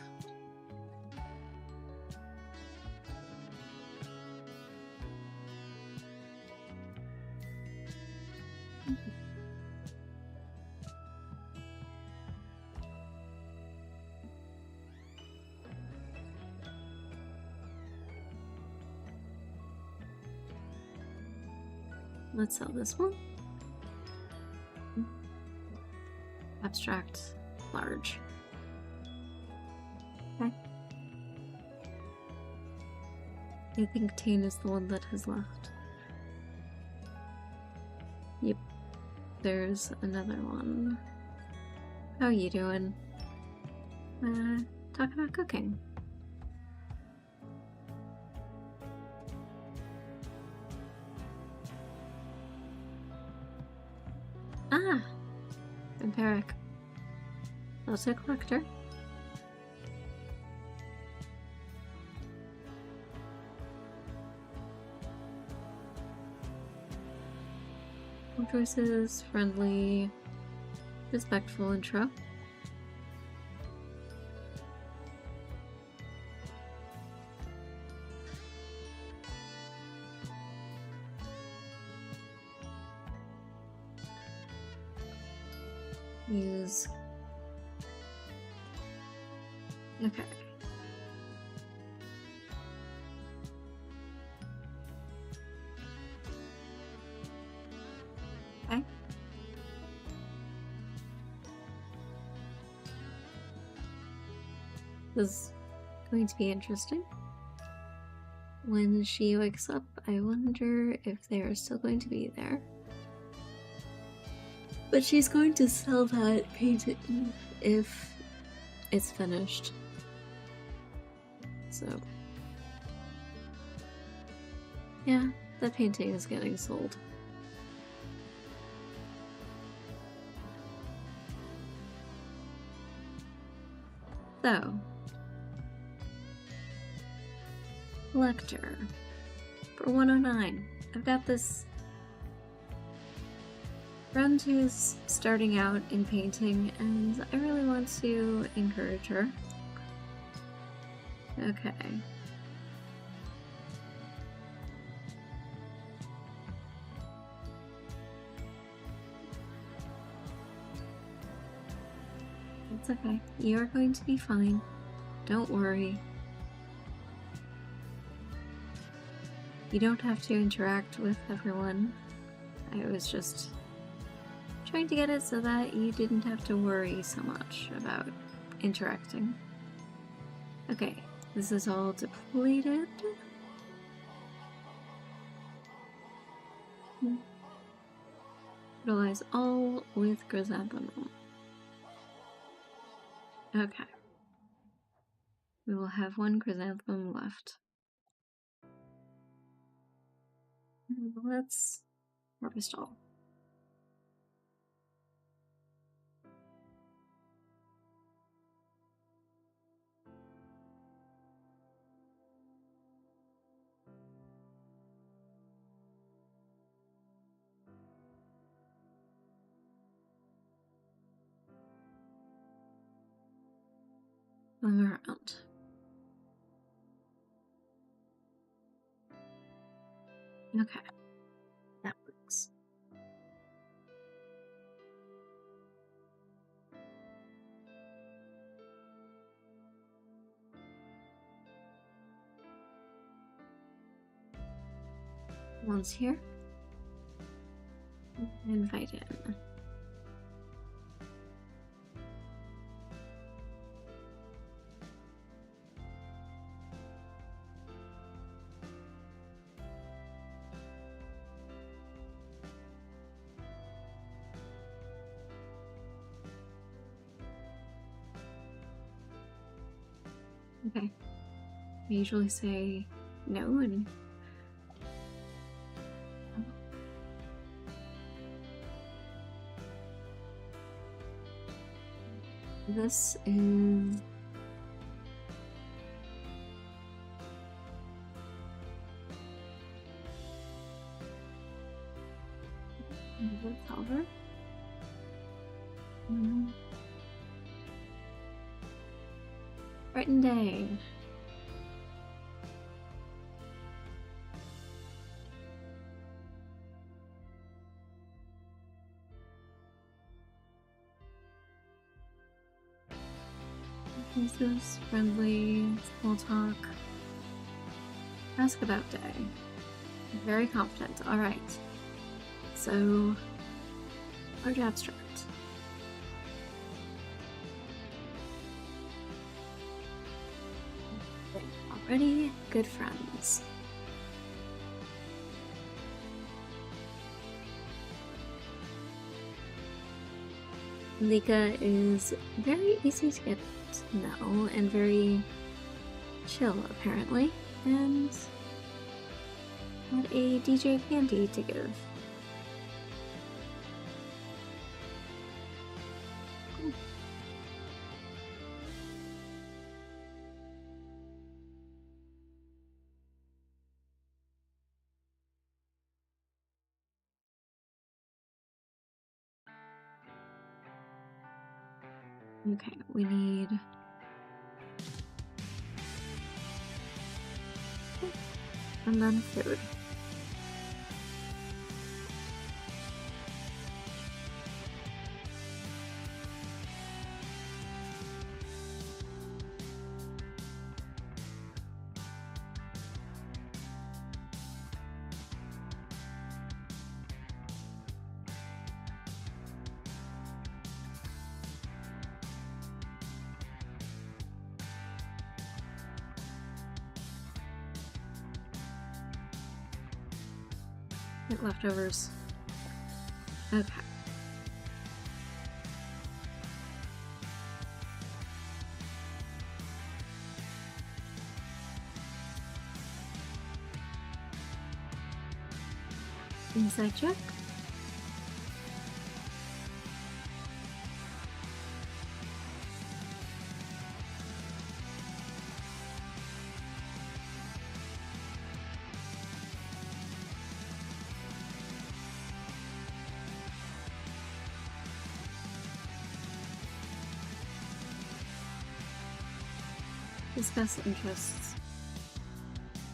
Let's sell this one. Abstract, large. Okay. I think Tane is the one that has left. Yep. There's another one. How you doing? Talk about cooking. Ah! Vampiric. Also a collector. Choices, friendly, respectful intro. Use. Okay. Okay. This is going to be interesting. When she wakes up, I wonder if they are still going to be there. But she's going to sell that painting if it's finished. So, yeah, that painting is getting sold. So, collector for 109. I've got this friend who's starting out in painting, and I really want to encourage her. Okay. It's okay. You're going to be fine. Don't worry. You don't have to interact with everyone. I was just trying to get it so that you didn't have to worry so much about interacting. Okay, this is all depleted. Utilize all with chrysanthemum. Okay. We will have one chrysanthemum left. Let's harvest all. Move around. Okay, that works. One's here. Invite in. Okay. I usually say no and this is solver. Written day. This is friendly, small talk. Ask about day. Very confident. Alright. So, large abstract. Already good friends. Lika is very easy to get to know and very chill, apparently, and had a DJ candy to give. Okay, we need... and then food. Like leftovers. Okay. Inside check. Discuss interests.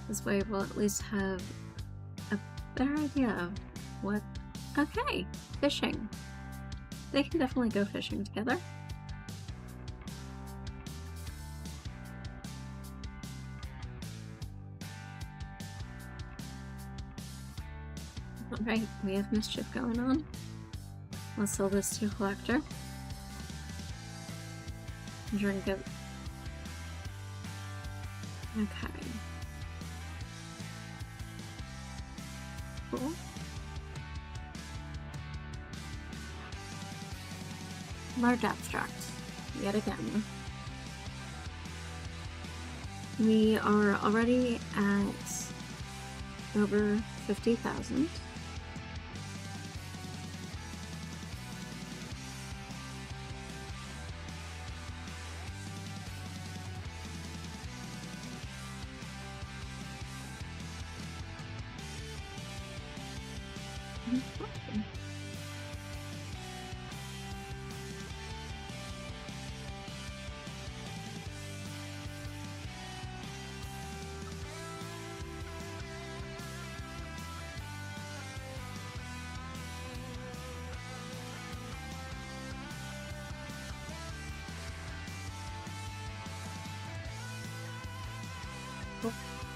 This way we'll at least have a better idea of what... Okay, fishing. They can definitely go fishing together. Alright, we have mischief going on. Let's sell this to a collector. Drink it. Okay. Cool. Large abstract. Yet again. We are already at over 50,000.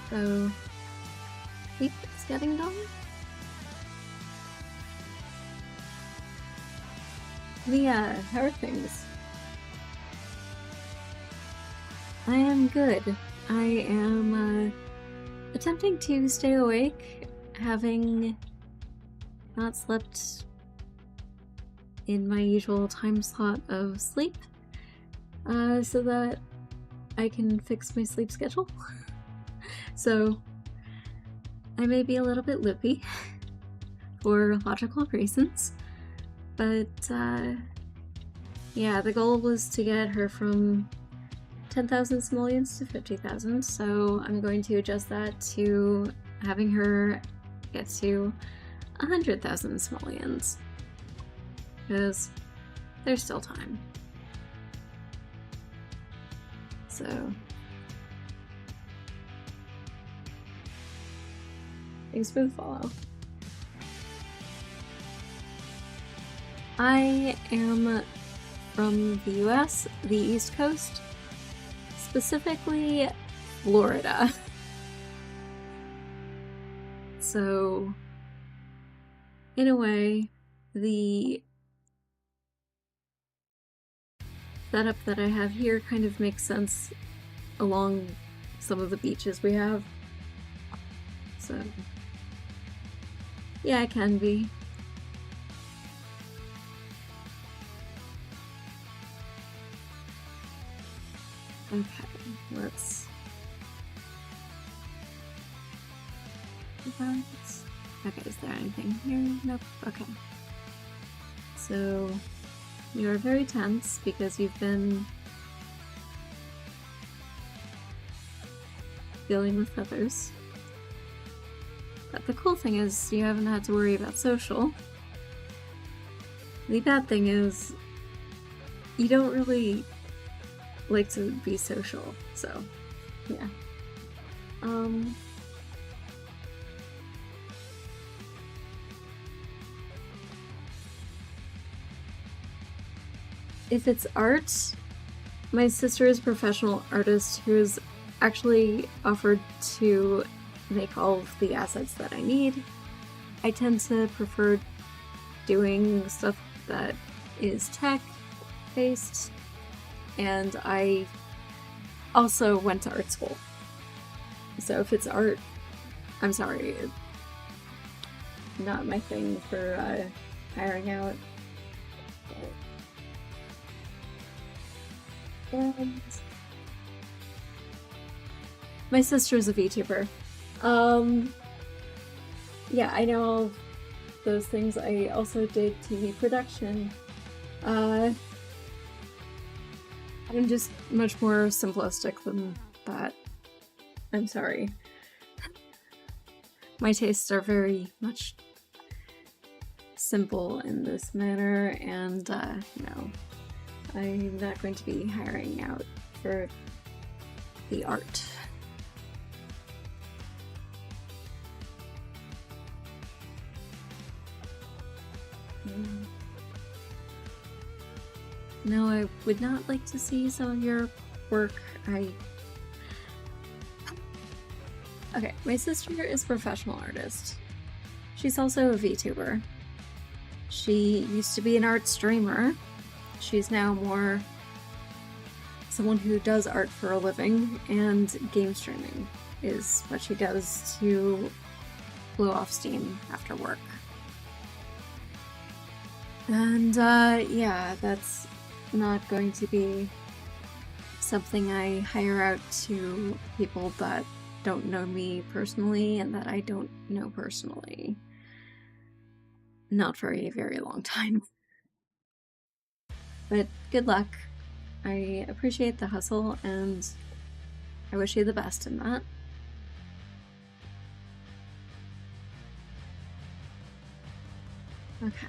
So, sleep is getting done. Yeah, how are things? I am good. I am attempting to stay awake, having not slept in my usual time slot of sleep, so that I can fix my sleep schedule. So I may be a little bit loopy for logical reasons, but yeah, the goal was to get her from 10,000 simoleons to 50,000, so I'm going to adjust that to having her get to 100,000 simoleons, because there's still time. So thanks for the follow. I am from the US, the East Coast, specifically Florida. So, in a way, the setup that I have here kind of makes sense along some of the beaches we have. So, yeah, it can be. Okay, let's... Okay, is there anything here? Nope. Okay. So, you are very tense because you've been dealing with others. But the cool thing is you haven't had to worry about social. The bad thing is you don't really like to be social, so yeah. If it's art, my sister is a professional artist who's actually offered to make all of the assets that I need. I tend to prefer doing stuff that is tech-based, and I also went to art school. So if it's art, I'm sorry, not my thing for hiring out. And my sister's a VTuber. Yeah, I know all those things. I also did TV production. I'm just much more simplistic than that. I'm sorry. My tastes are very much simple in this manner, and no, I'm not going to be hiring out for the art. No, I would not like to see some of your work. Okay, my sister is a professional artist. She's also a VTuber. She used to be an art streamer. She's now more someone who does art for a living, and game streaming is what she does to blow off steam after work. And yeah, that's not going to be something I hire out to people that don't know me personally and that I don't know personally. Not for a very long time. But good luck. I appreciate the hustle, and I wish you the best in that. Okay.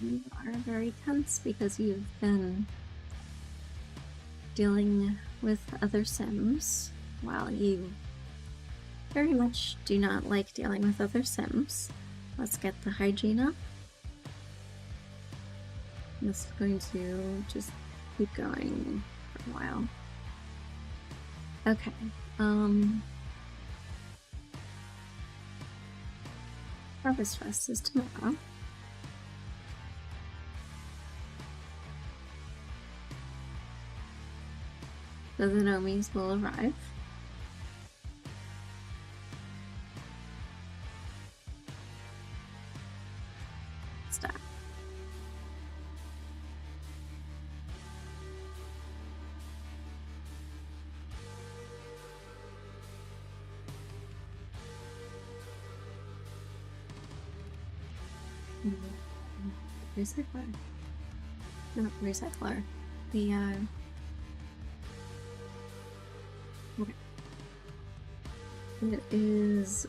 You are very tense because you've been dealing with other Sims, while you very much do not like dealing with other Sims. let's get the hygiene up. This is going to just keep going for a while. Okay, Harvest Fest is tomorrow. So the Nomis will arrive. Stop. Recycler. No, recycler. The, okay. It is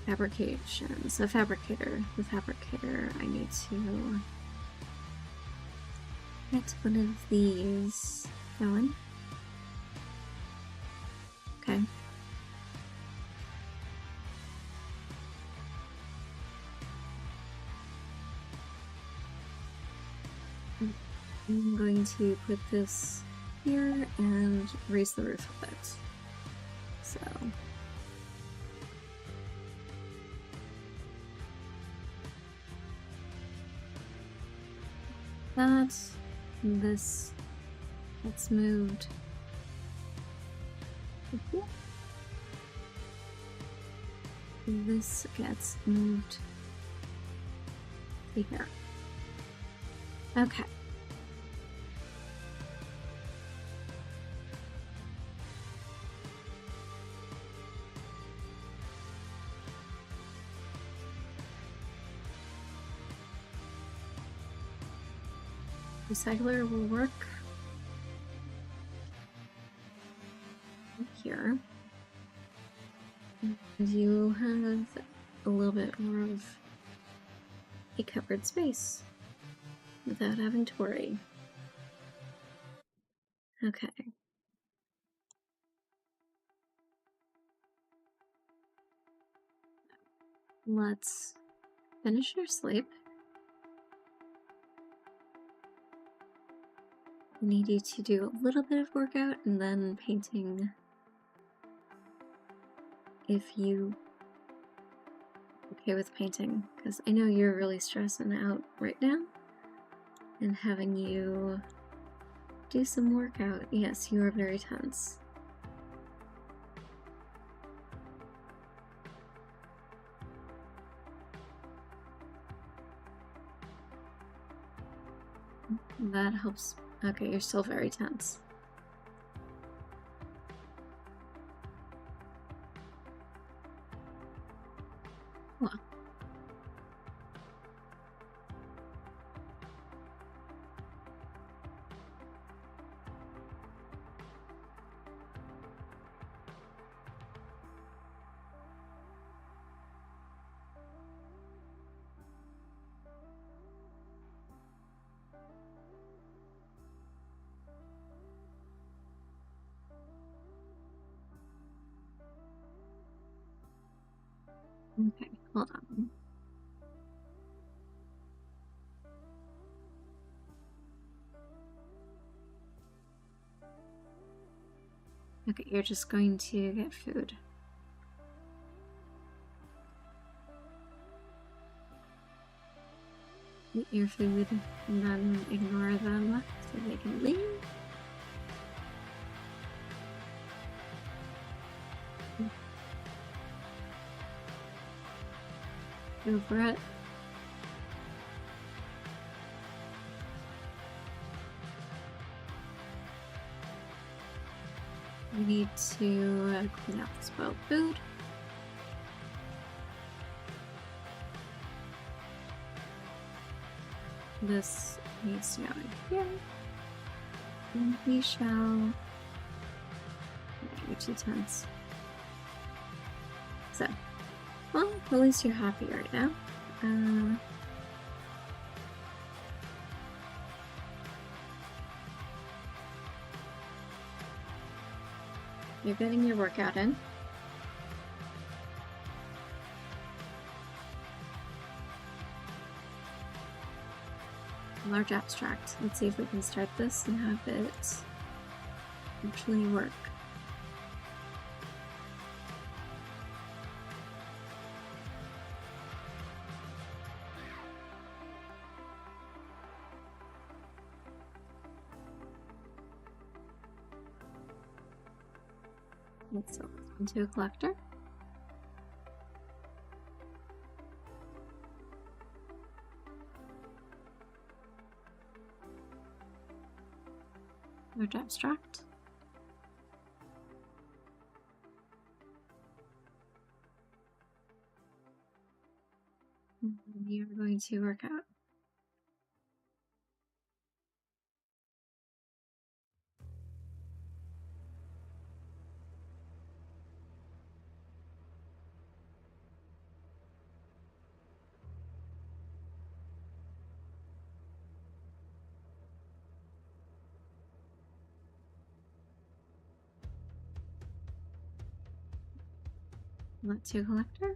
fabrication. So fabricator. The fabricator, I need to get one of these going. Okay. I'm going to put this here and raise the roof of it. So that, this gets moved. This gets moved to here. Okay. Recycler will work here. And you have a little bit more of a covered space without having to worry. Okay. Let's finish your sleep. I need you to do a little bit of workout and then painting if you okay with painting, because I know you're really stressing out right now, and having you do some workout. Yes, you are very tense. That helps. Okay, you're still very tense. Well. Okay, hold on. Okay, you're just going to get food. Eat your food and then ignore them so they can leave. Go for it. We need to clean out the spoiled food. This needs to go in here. And we shall... You're too tense. So, well, at least you're happy right now. You're getting your workout in. Large abstract. Let's see if we can start this and have it actually work. Let's sell this into a collector. Large abstract. And you're going to work out. Let's do collector.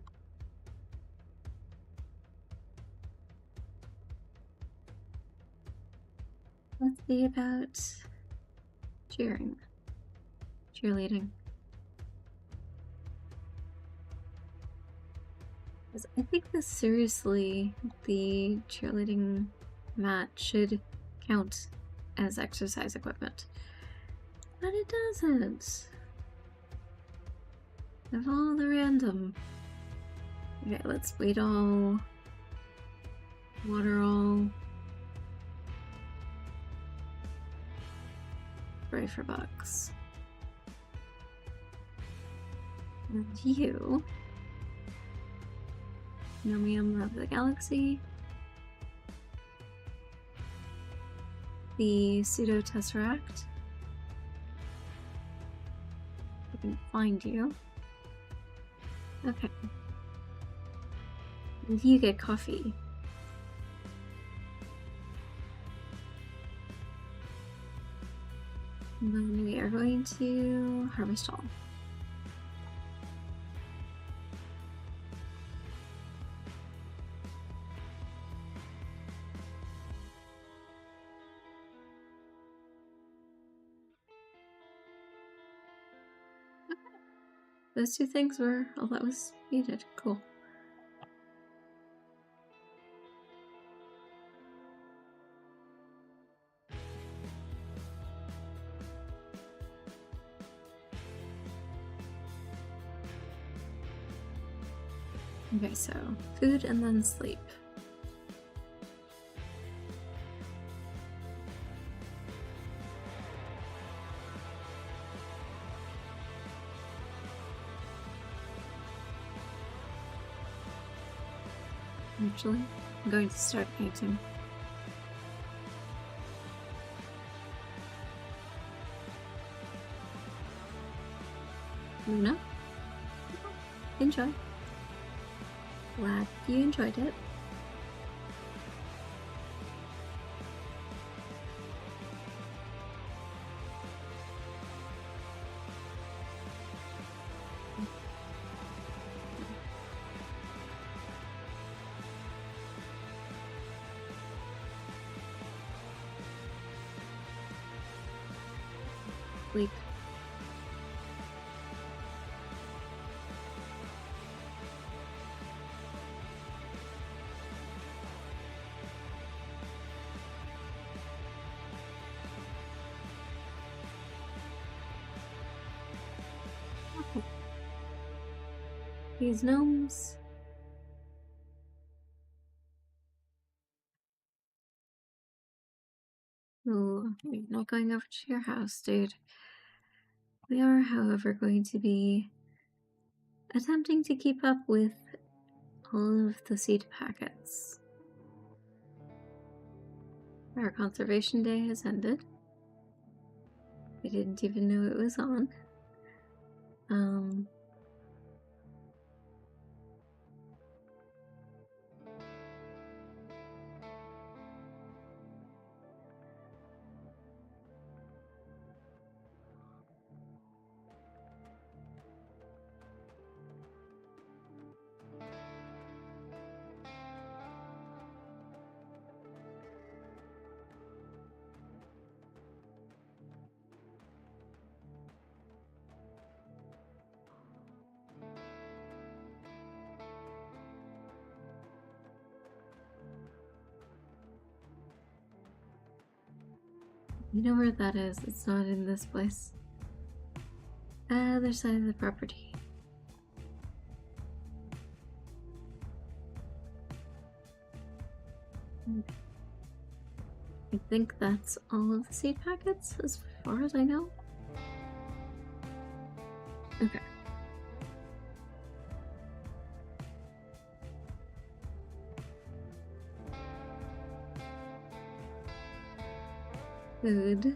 Let's see about cheerleading. I think this seriously, the cheerleading mat should count as exercise equipment. But it doesn't. Of all the random. Okay, let's wait all. Water all. Pray for bucks. And you. Nomium of the Galaxy. The Pseudo Tesseract. I can find you. Okay. And you get coffee. And then we are going to harvest all. Those two things were all that was needed. Cool. Okay, so food and then sleep. Actually, I'm going to start painting. Luna, enjoy. Glad you enjoyed it. Sleep. These gnomes. Oh, we're not going over to your house, dude. We are, however, going to be attempting to keep up with all of the seed packets. Our conservation day has ended. We didn't even know it was on. You know where that is. It's not in this place. Other side of the property. I think that's all of the seed packets, as far as I know. Okay. Good.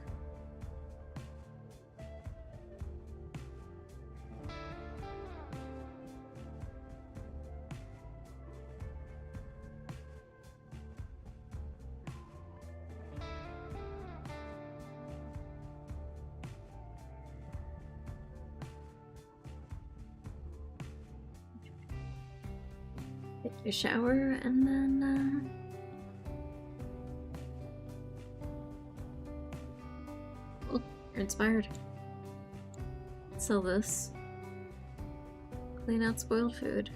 Take your shower and then oh, you're inspired. Sell this. Clean out spoiled food.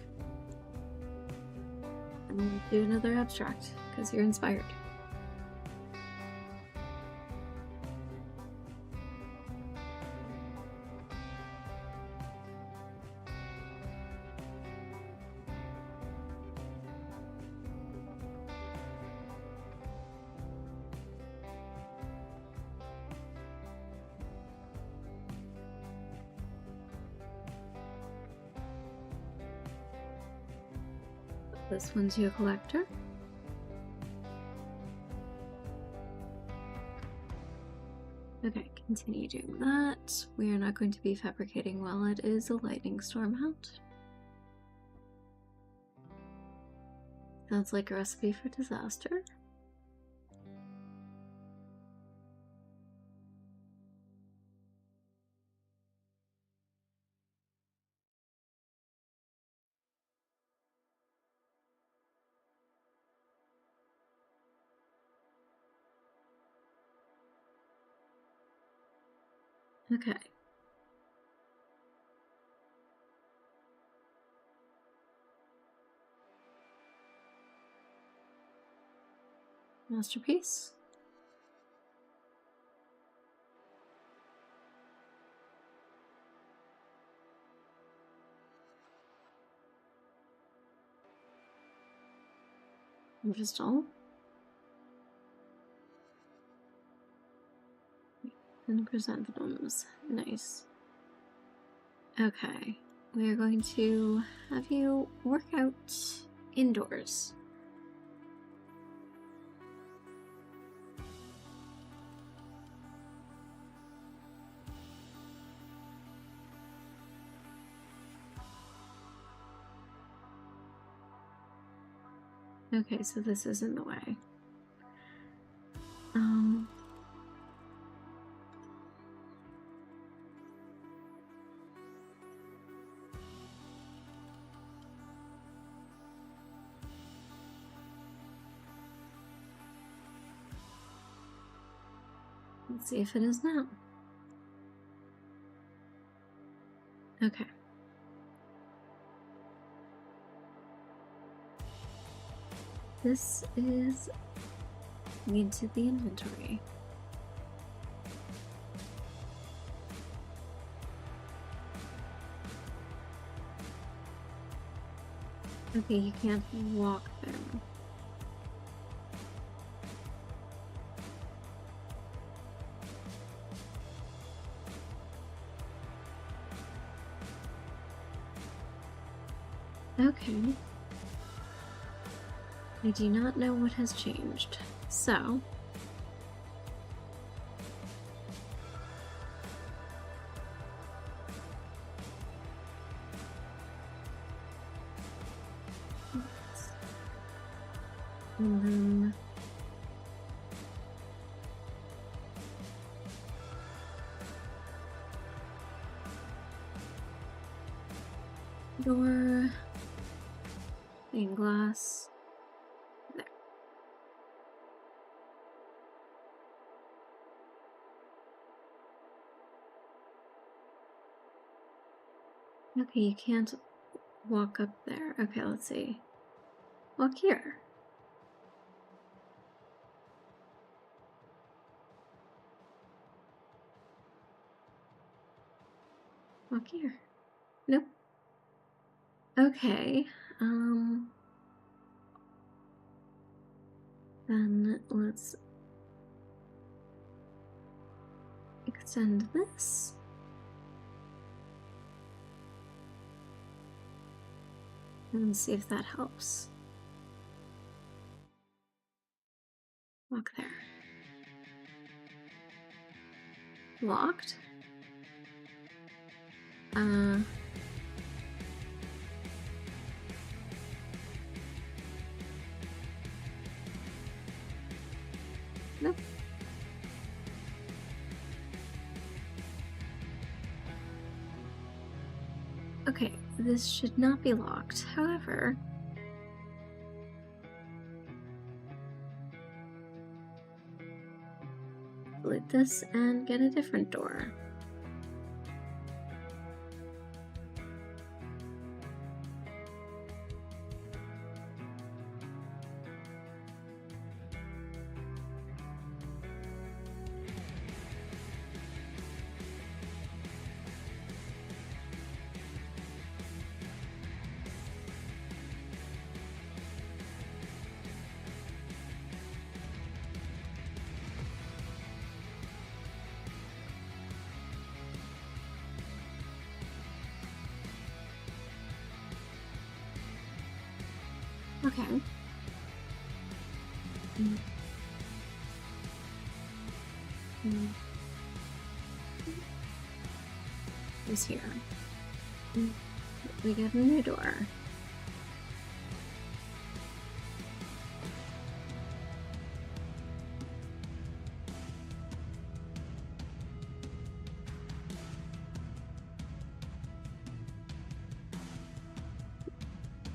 And then do another abstract, because you're inspired. This one's your collector. Okay, continue doing that. We are not going to be fabricating while it is a lightning storm out. Sounds like a recipe for disaster. Okay. Masterpiece. Crystal. And chrysanthemums. Nice. Okay. We are going to have you work out indoors. Okay, so this is in the way. Let's see if it is now. Okay. This is into the inventory. Okay, you can't walk there. Okay. I do not know what has changed. So, and then door, stained glass. There. Okay, you can't walk up there. Okay, let's see. Walk here. Walk here. Nope. Okay. Then let's extend this. And see if that helps. Walk there. Locked. Nope. Okay, this should not be locked. However, delete this and get a different door. Okay. Is here. We get a new door.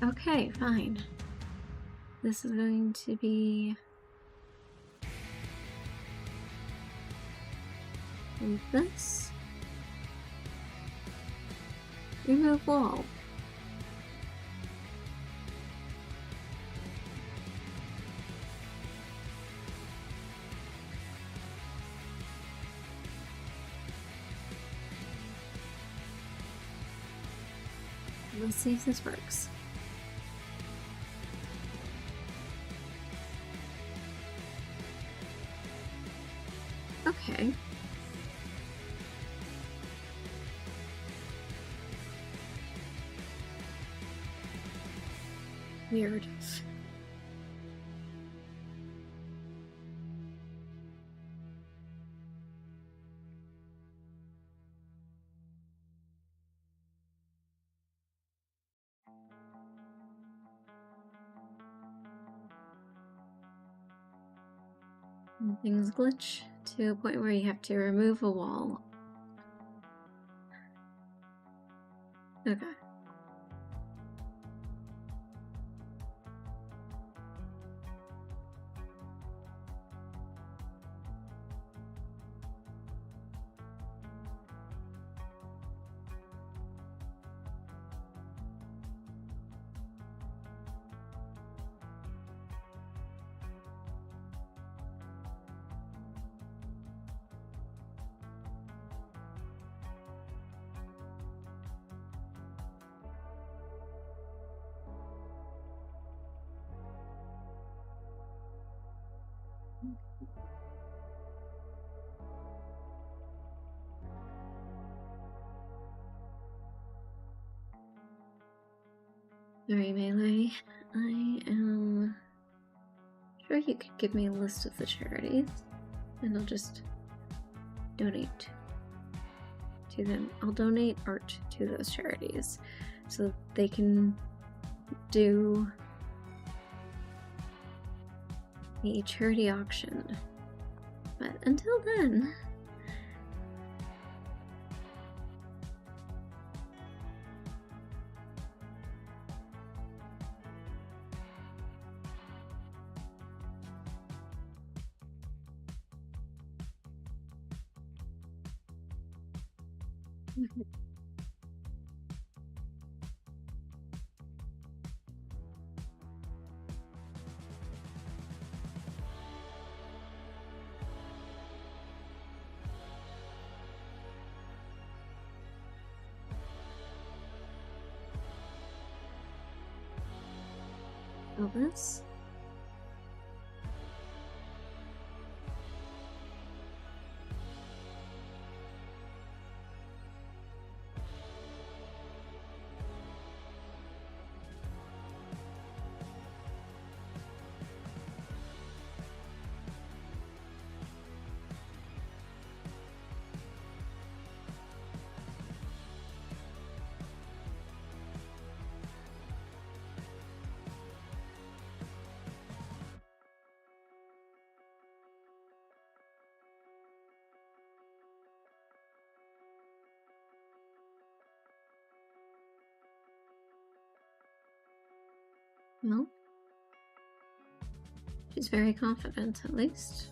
Okay, fine. This is going to be like this. Remove wall. Let's see if this works. Okay. Weird. And things glitch to a point where you have to remove a wall. Okay. Sorry, Melee. I am sure you could give me a list of the charities, and I'll just donate to them. I'll donate art to those charities so they can do a charity auction. But until then, all this. No. She's very confident, at least.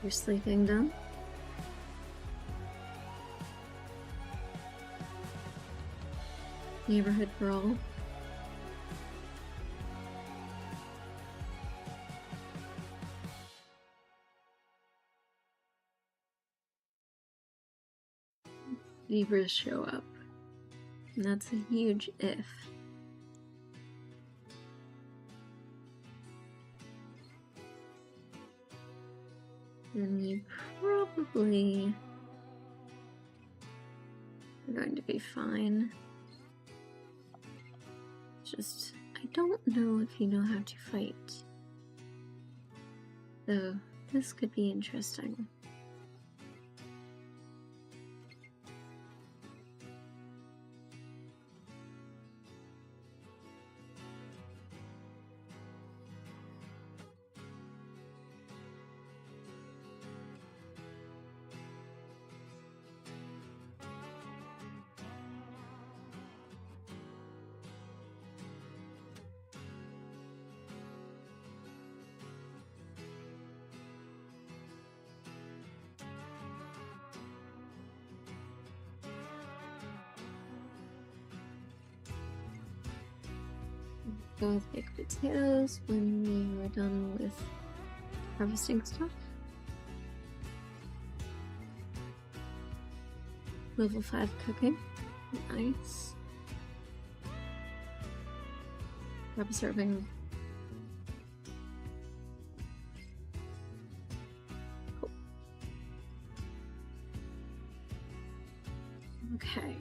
You're sleeping done? Neighborhood brawl. Neighbors show up. And that's a huge if. Then you probably are going to be fine. Just, I don't know if you know how to fight. Though, this could be interesting. Go with baked potatoes when you are done with harvesting stuff. Level 5 cooking. Nice. Grab a serving. Cool. Okay.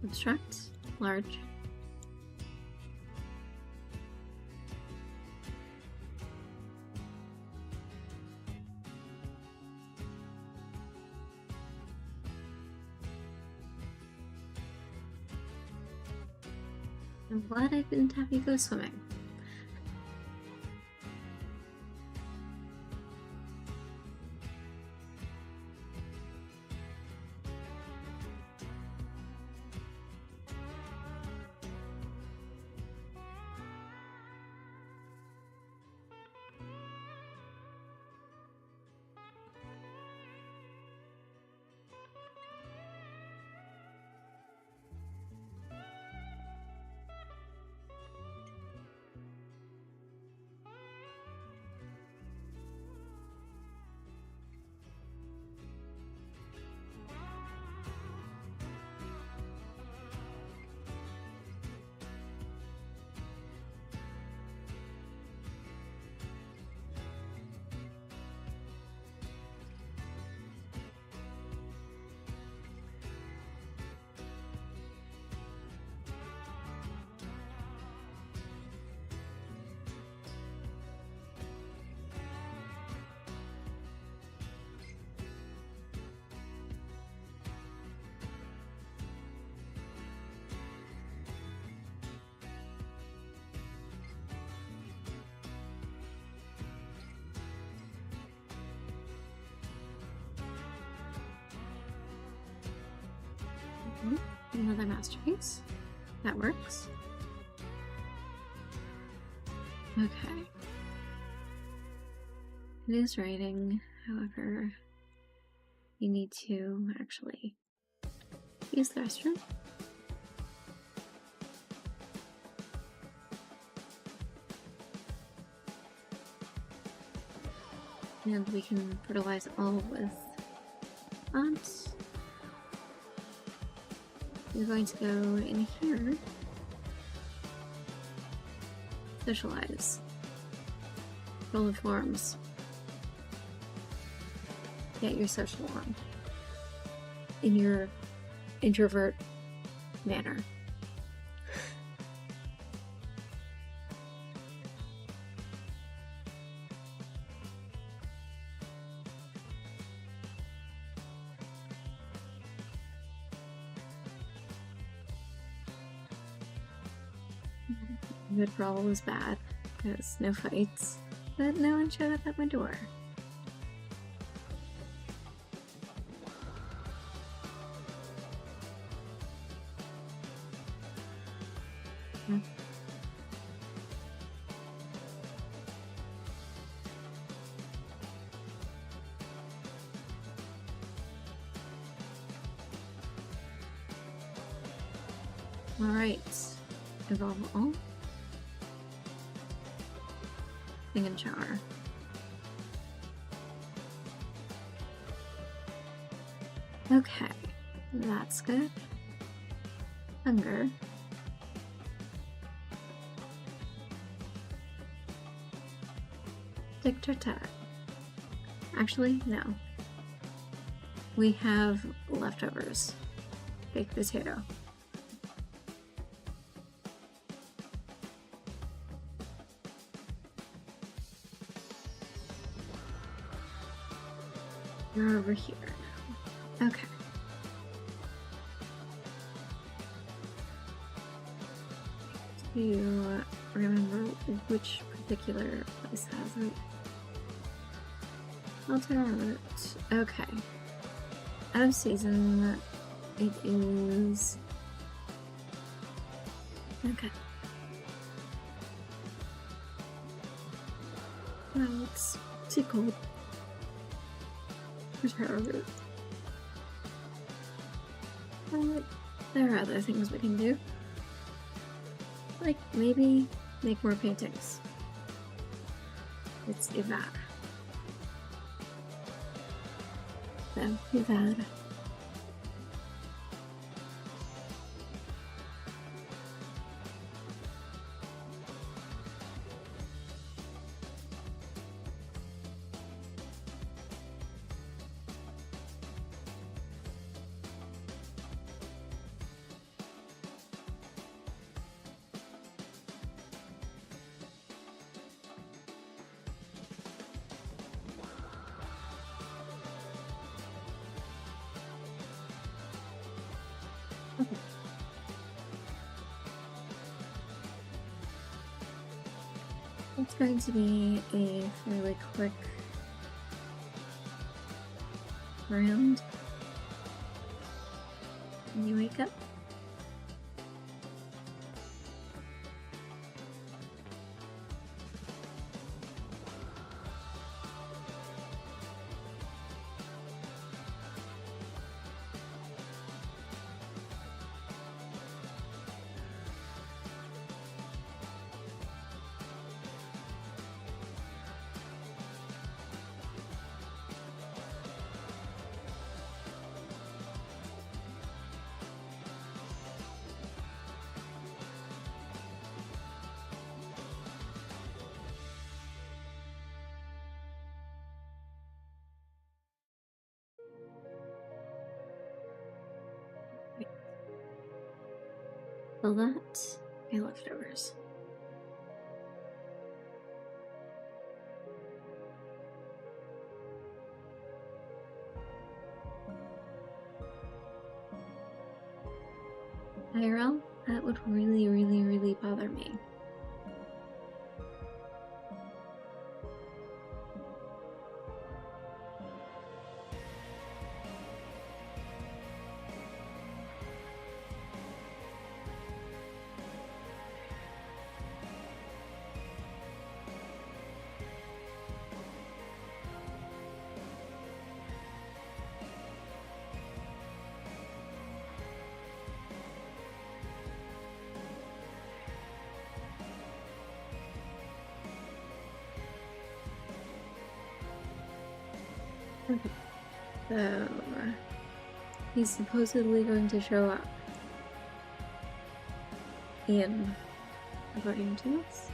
Abstract. Large. I'm glad I didn't have you go swimming. Another masterpiece. That works. Okay. It is raining, however, you need to actually use the restroom. And we can fertilize all with plants. We're going to go in here. Socialize. Roll of forms. Get your social on. In your introvert manner. Withdrawal was bad, because no fights, but no one showed up at my door. Alright, evolve all. Thing and shower. Okay, that's good. Hunger. Tic-tac-tac. Actually, no. We have leftovers. Baked potato. You're over here now. Okay. To remember which particular place has it. Alter. Okay. Out of season. It is. Okay. Well, it's too cold. But there are other things we can do. Like, maybe make more paintings. Let's do that. So, do that. Okay. It's going to be a fairly quick round when you wake up. Well, that's my leftovers. IRL, that would really, really, really bother me. Okay. So he's supposedly going to show up in, according to this.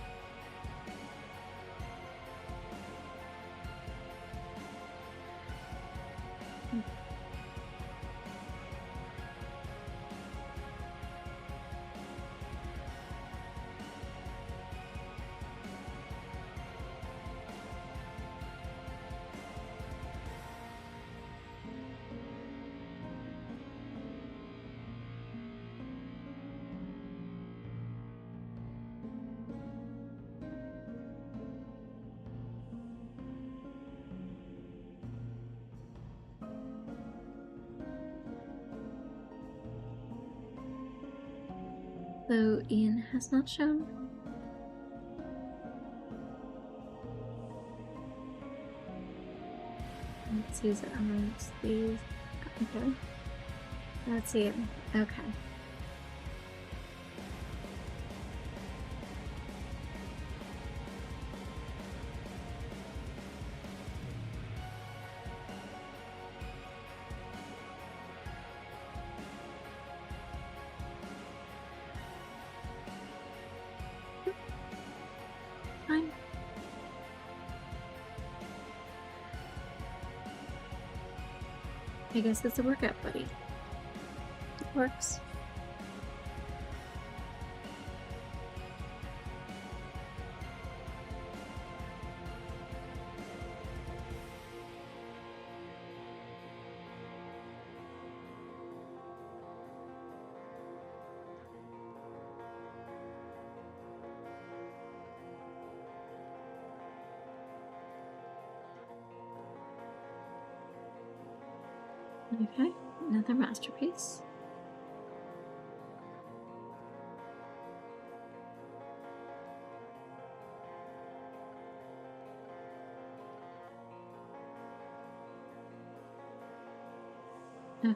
So Ian has not shown. Let's use it amongst these. Okay. Let's see it. Okay. Fine. I guess it's a workout buddy. It works. Okay, another masterpiece. Okay.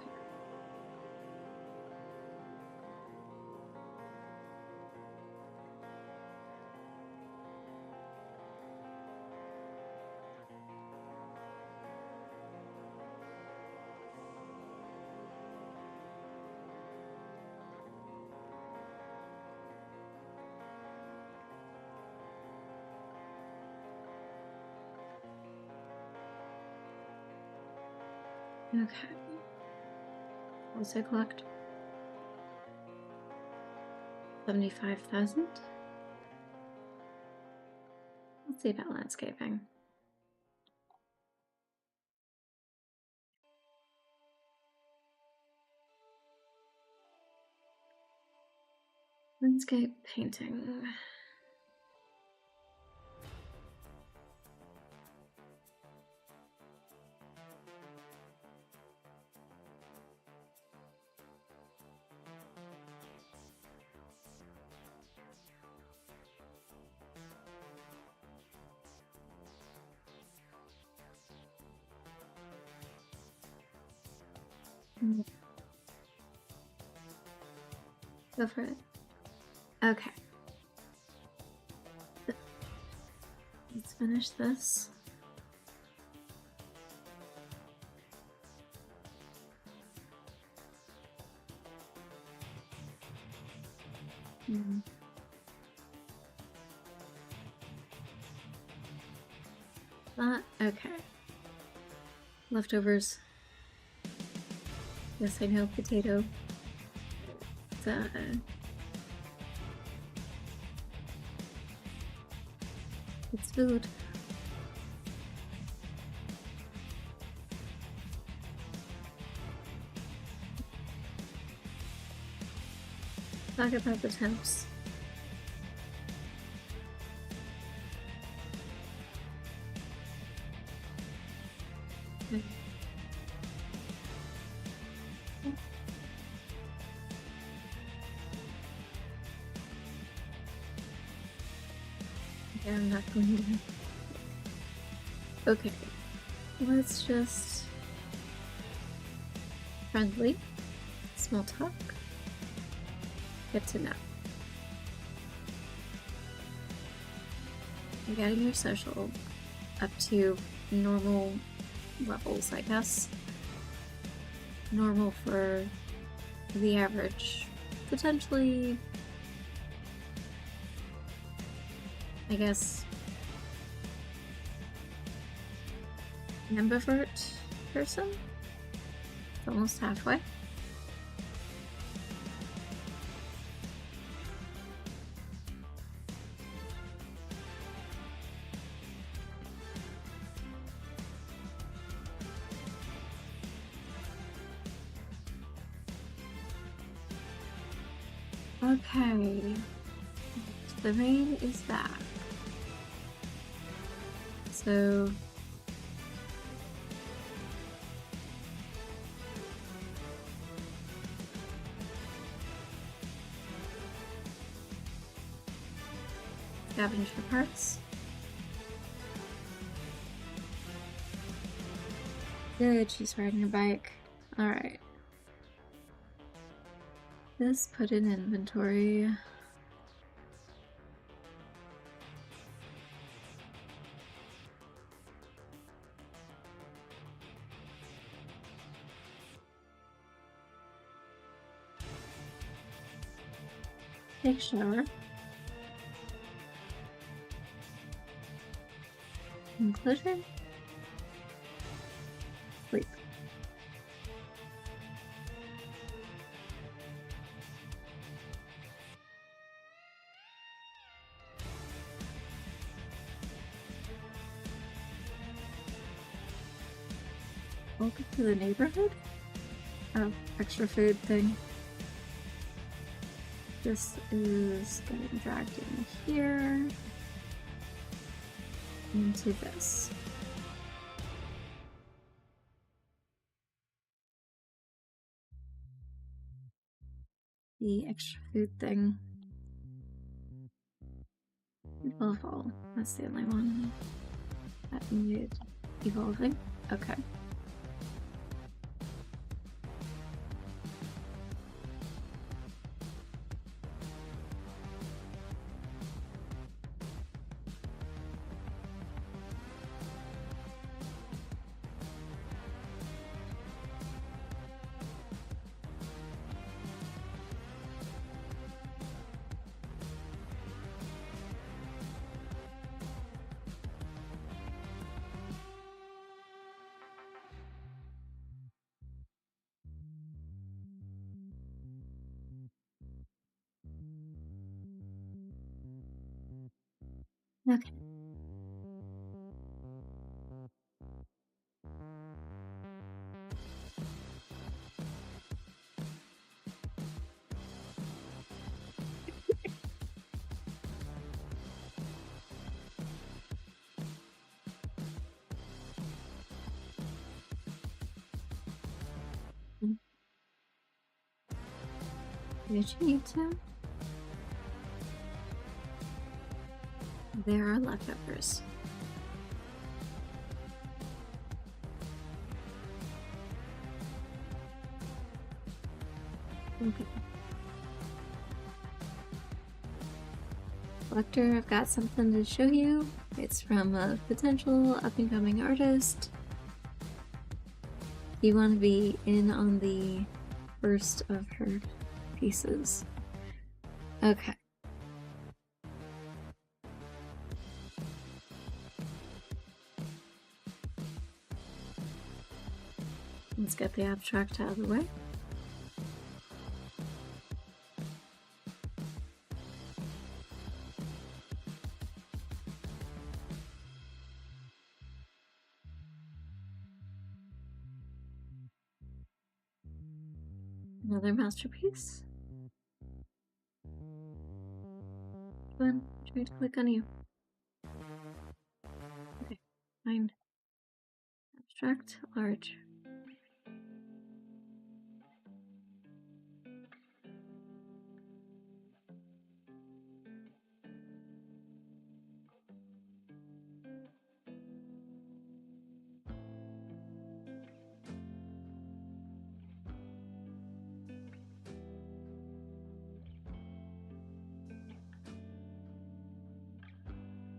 Okay. What's I collect? 75,000. Let's see about landscaping. Landscape painting. Go for it. Okay. Let's finish this. That, okay. Leftovers. Yes, I know, potato. It's food. Talk about the temps. Okay. Yeah, I'm not going to. Okay. Let's just friendly, small talk, get to know. You're getting your social up to normal levels, I guess. Normal for the average. Potentially, I guess, ambivert person? It's almost halfway. Okay, so the rain is back. So scavenge for parts. Good, she's riding a bike. Alright. This put in inventory. Take shower. Enclosure. Sleep. Welcome to the neighborhood? Oh, extra food thing. This is getting dragged in here. Into this. The extra food thing. Evolve. That's the only one that needed evolving. Okay. Okay. Did you need to? There are leftovers. Okay. Collector, I've got something to show you. It's from a potential up-and-coming artist. You want to be in on the first of her pieces. Okay. Let's get the abstract out of the way. Another masterpiece. Come on, try to click on you. Okay, find abstract, large.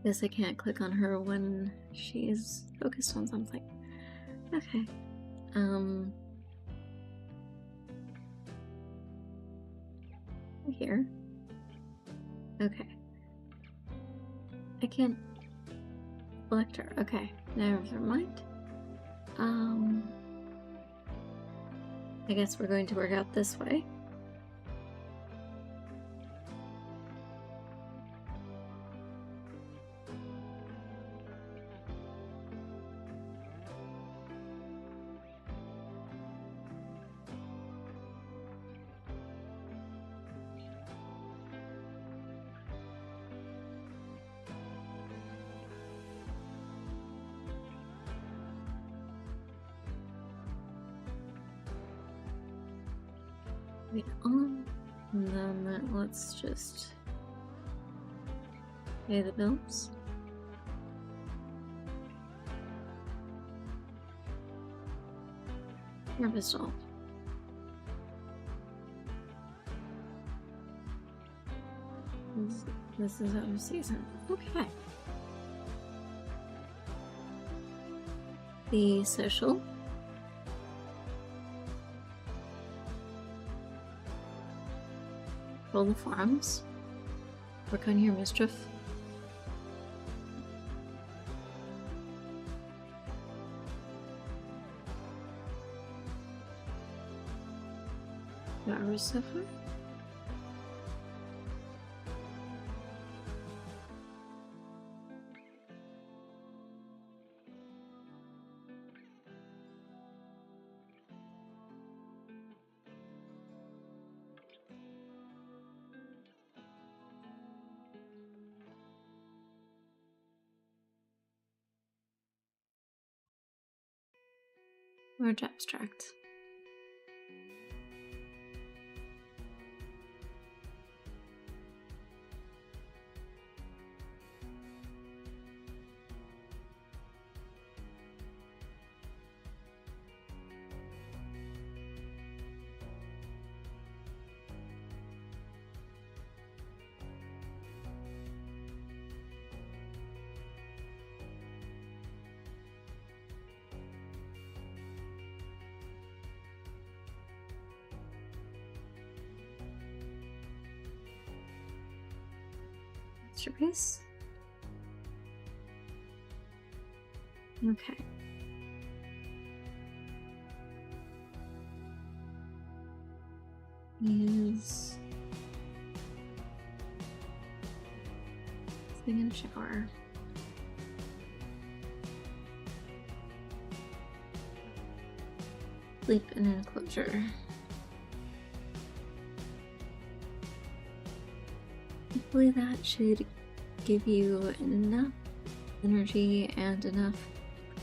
Guess I can't click on her when she is focused on something. Okay. Here. Okay. I can't select her. Okay, never mind. I guess we're going to work out this way. Wait on, and then let's just pay the bills. Harvest all. This is out of season. Okay. The social. Roll the farms. Work on your mischief. Hours so far? Large abstract. Masterpiece. Okay. Use thing in shower. Sleep in an enclosure. Hopefully that should give you enough energy and enough,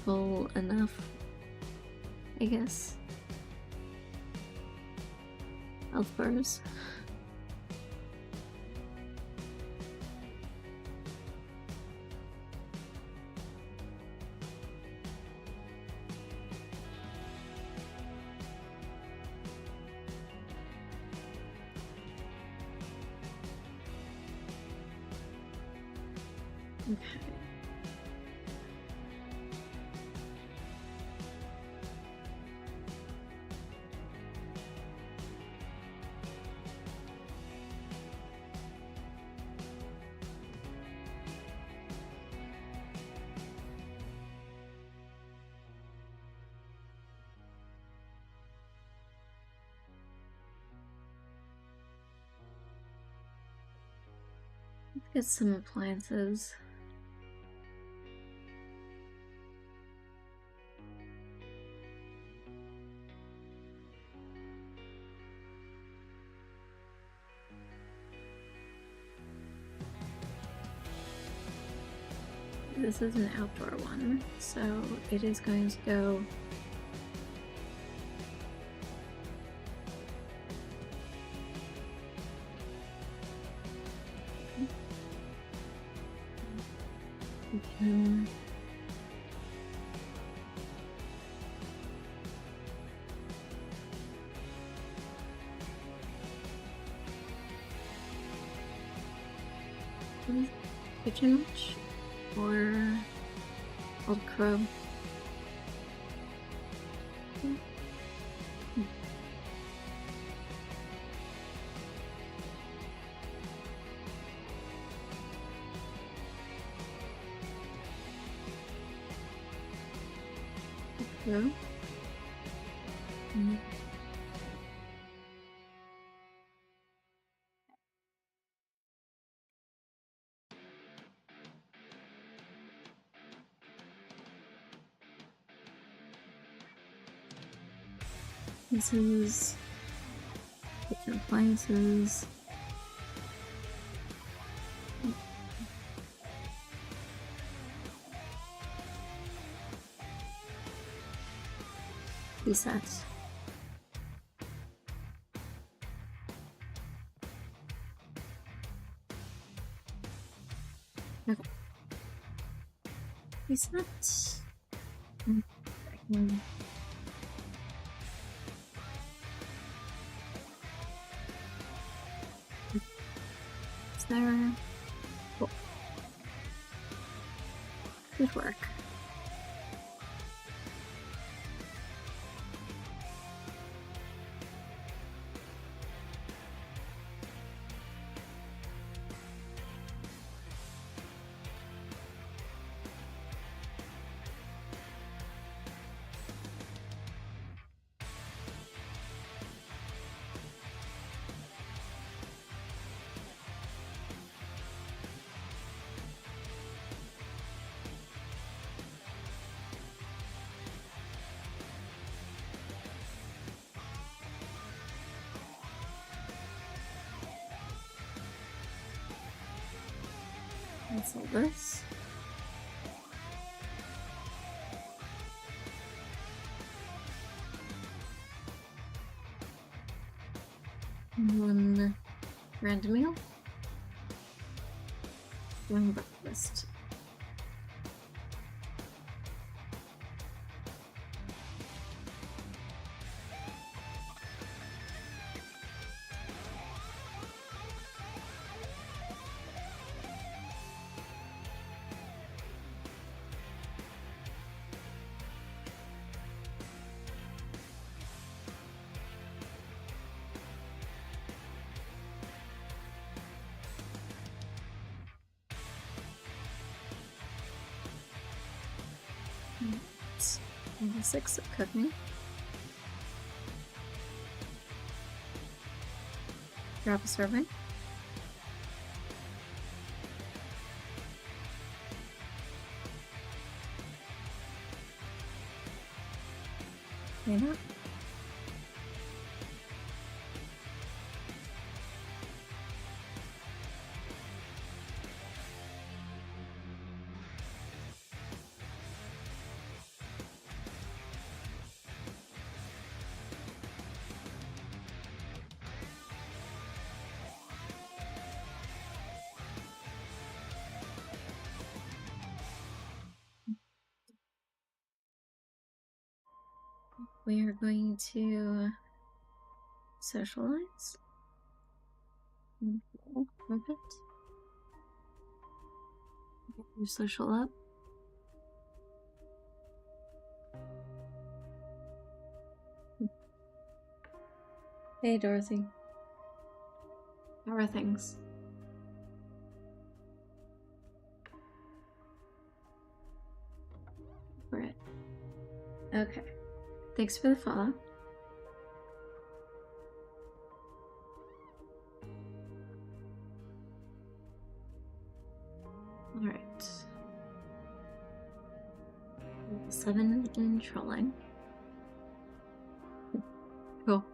I guess, health bars. Okay. Let's get some appliances. This is an outdoor one, so it is going to go kitchen witch or old crow. go. This is kitchen appliances. Resets. Okay. Reset. Is there? Cool. Good work. Cancel this. One random meal. One breakfast. Level 6 of cooking. Grab a serving. Clean up. We are going to socialize. Perfect. Get your social up. Hey, Dorothy. How are things? Alright. Okay. Thanks for the follow. Alright. 7 in trolling. Cool.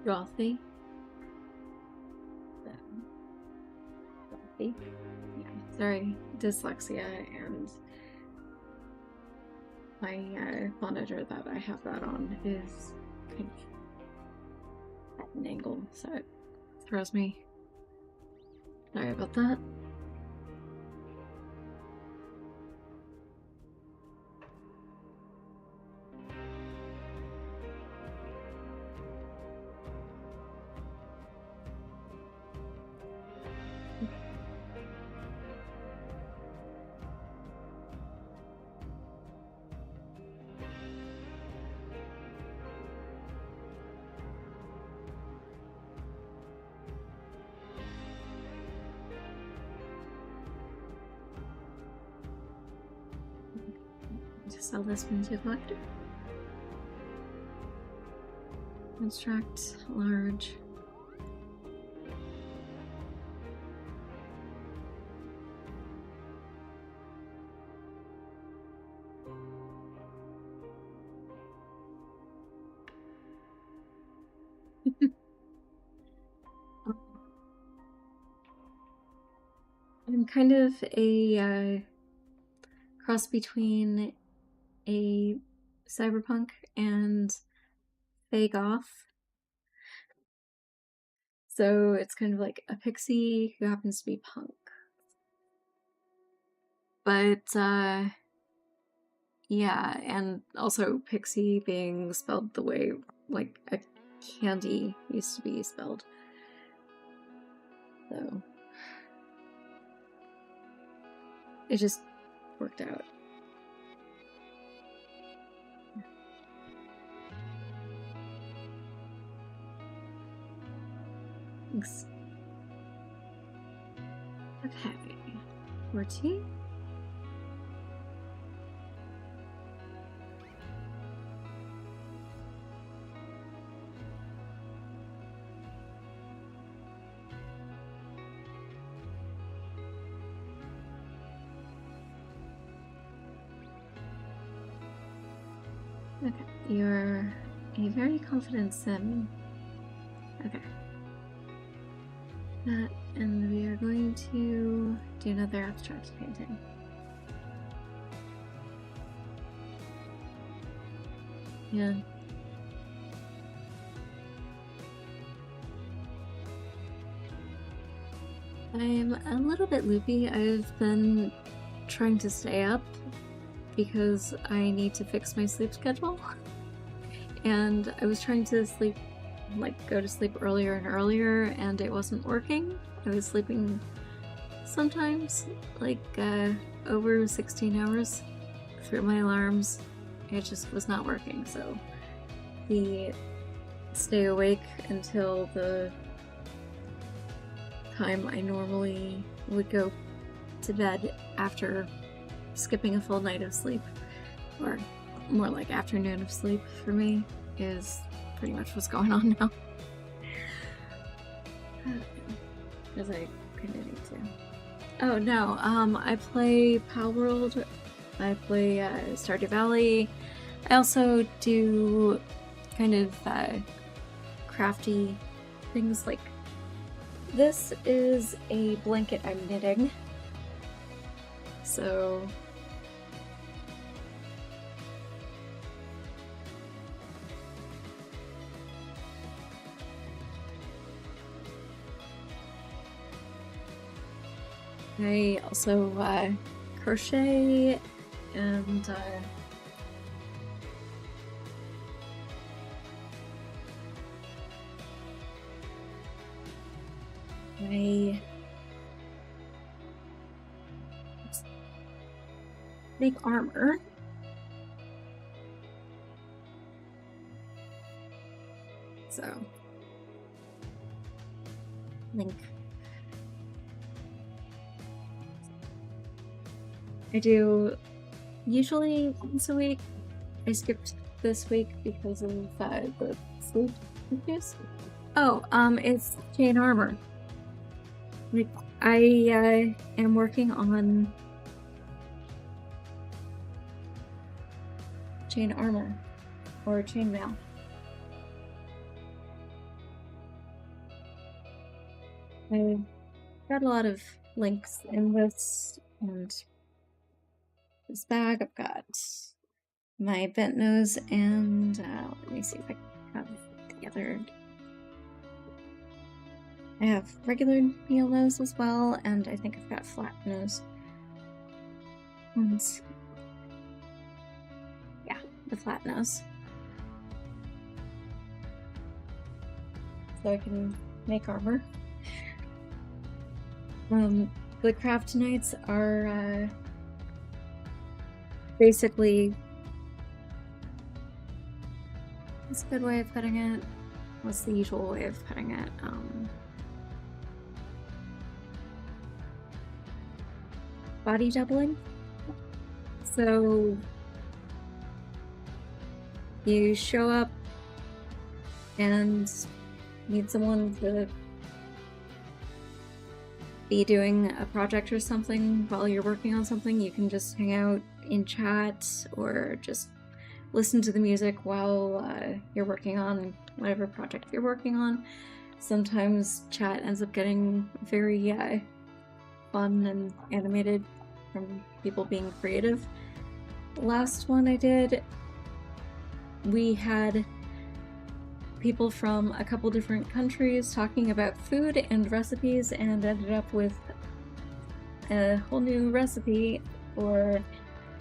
Dorothy. Dorothy. Yeah, sorry. Dyslexia and my monitor that I have that on is kind of at an angle, so it throws me. Sorry about that. sell this one to a collector. Construct large. I'm kind of a cross between a cyberpunk and fey goth. So it's kind of like a pixie who happens to be punk. But yeah, and also pixie being spelled the way like a candy used to be spelled. So it just worked out. Thanks. Okay. 14. Okay, you're a very confident sim. Okay. That, and we are going to do another abstract painting. Yeah. I'm a little bit loopy. I've been trying to stay up because I need to fix my sleep schedule. And I was trying to sleep, like, go to sleep earlier and earlier, and it wasn't working. I was sleeping sometimes, like, over 16 hours through my alarms. It just was not working, so the stay awake until the time I normally would go to bed after skipping a full night of sleep, or more like afternoon of sleep for me, is pretty much what's going on now. Because I kind of need to. Oh no, I play Palworld, I play Stardew Valley. I also do kind of crafty things. Like this is a blanket I'm knitting, so I also crochet and I make armor. So, link. I do usually once a week. I skipped this week because of the sleep issues. Oh, it's chain armor. Like, I am working on chain armor or chainmail. I've got a lot of links in this and this bag. I've got my bent nose and let me see if I can have the other. I have regular needle nose as well, and I think I've got flat nose. And yeah, the flat nose. So I can make armor. The craft nights are basically, what's a good way of putting it? What's the usual way of putting it? Body doubling. So You show up and need someone to be doing a project or something while you're working on something, you can just hang out in chat or just listen to the music while you're working on whatever project you're working on. Sometimes chat ends up getting very fun and animated from people being creative. The last one I did, we had people from a couple different countries talking about food and recipes, and ended up with a whole new recipe for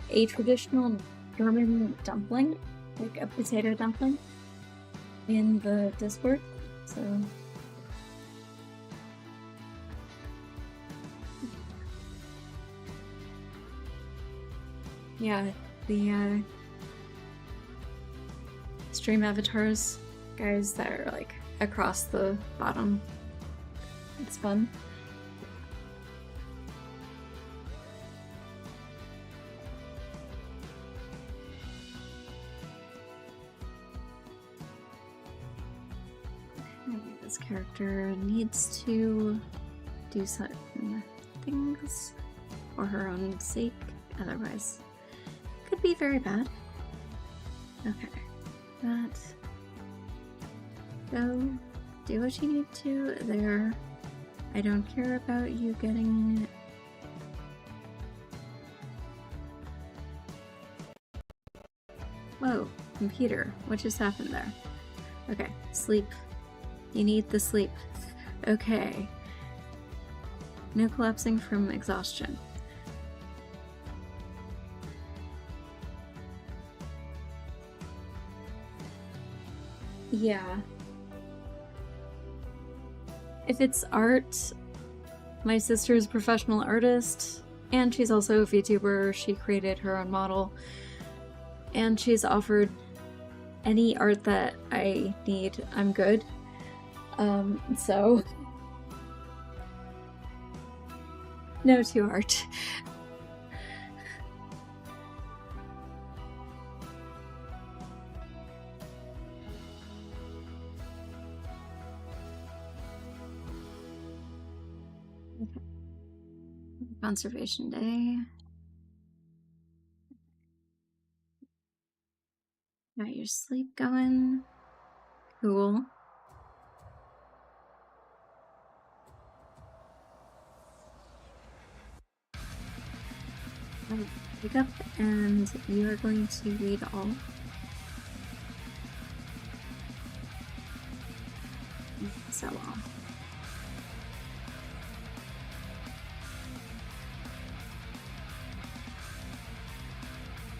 a traditional German dumpling, like a potato dumpling, in the Discord. So yeah, the stream avatars guys that are like across the bottom. It's fun. This character needs to do certain things for her own sake, otherwise could be very bad. Okay, that. Go do what you need to there. I don't care about you getting... Whoa, computer, what just happened there? Okay, sleep. You need the sleep. Okay. No collapsing from exhaustion. Yeah. If it's art, my sister's a professional artist, and she's also a VTuber. She created her own model, and she's offered any art that I need, I'm good. So no to art. Okay. Conservation Day. Got your sleep going. Cool. Wake up, and you are going to read all. So long.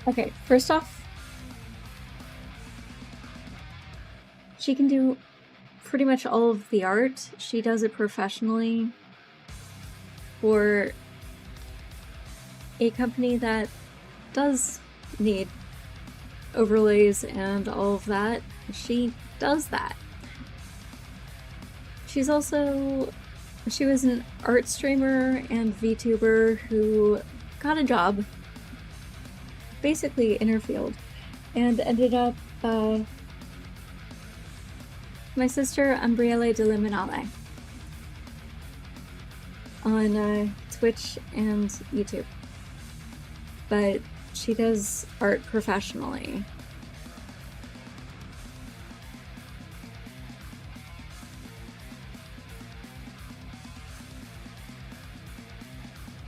Okay, first off, she can do pretty much all of the art. She does it professionally for a company that does need overlays and all of that. She does that. She was an art streamer and VTuber who got a job basically in her field and ended up my sister Umbriele de Liminale on Twitch and YouTube. But she does art professionally.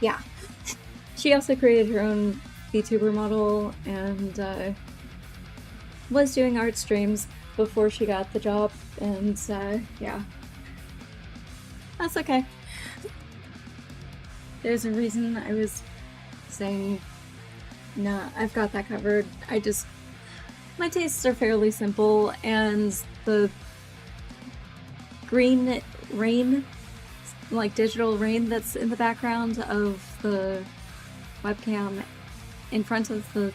Yeah. She also created her own VTuber model and was doing art streams before she got the job, and yeah. That's okay. There's a reason I was saying, nah, I've got that covered. My tastes are fairly simple, and the green rain, like digital rain that's in the background of the webcam in front of the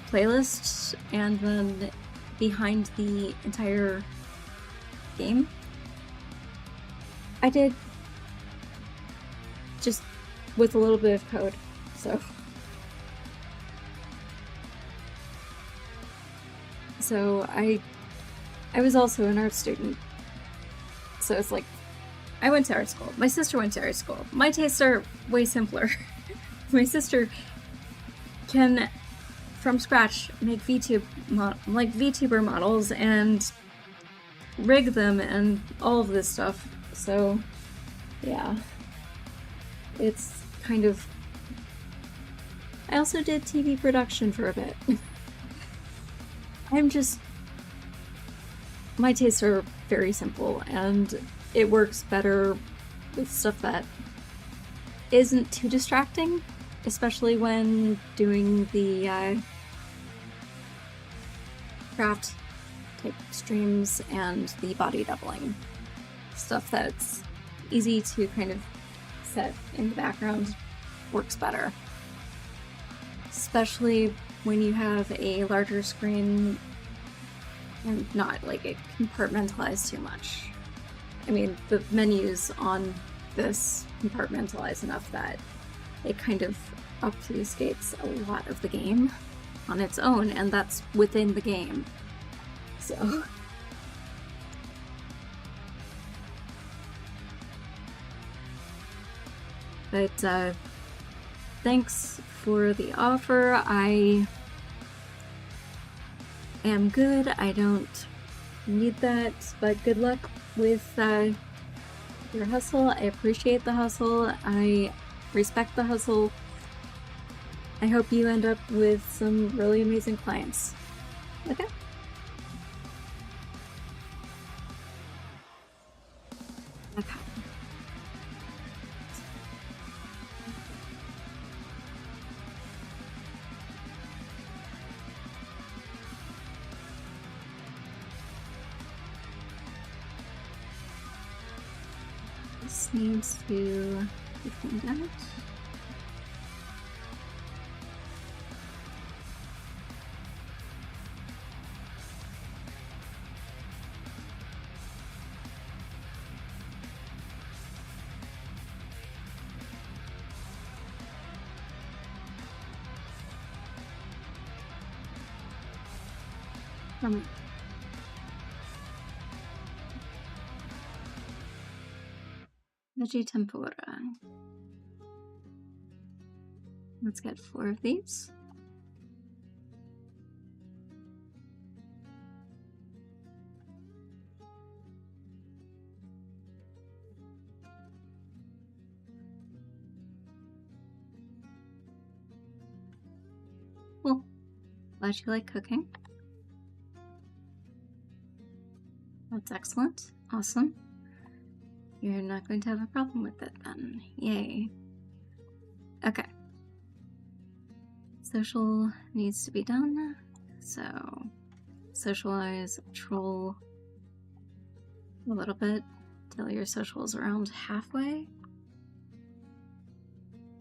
playlist and then behind the entire game, I did just with a little bit of code, so So I was also an art student. So it's like, I went to art school. My sister went to art school. My tastes are way simpler. My sister can, from scratch, make VTuber models and rig them and all of this stuff. So, yeah. It's kind of... I also did TV production for a bit. My tastes are very simple, and it works better with stuff that isn't too distracting, especially when doing the craft type streams and the body doubling. Stuff that's easy to kind of set in the background works better. Especially when you have a larger screen and not like it compartmentalized too much. I mean, the menus on this compartmentalize enough that it kind of obfuscates a lot of the game on its own, and that's within the game. So... But, thanks for the offer. I am good. I don't need that, but good luck with your hustle. I appreciate the hustle. I respect the hustle. I hope you end up with some really amazing clients. Okay? Okay. This needs to be cleaned out. Veggie tempura. Let's get 4 of these. Cool. Glad you like cooking. That's excellent. Awesome. You're not going to have a problem with it then. Yay. Okay. Social needs to be done. So, socialize, troll a little bit till your social is around halfway.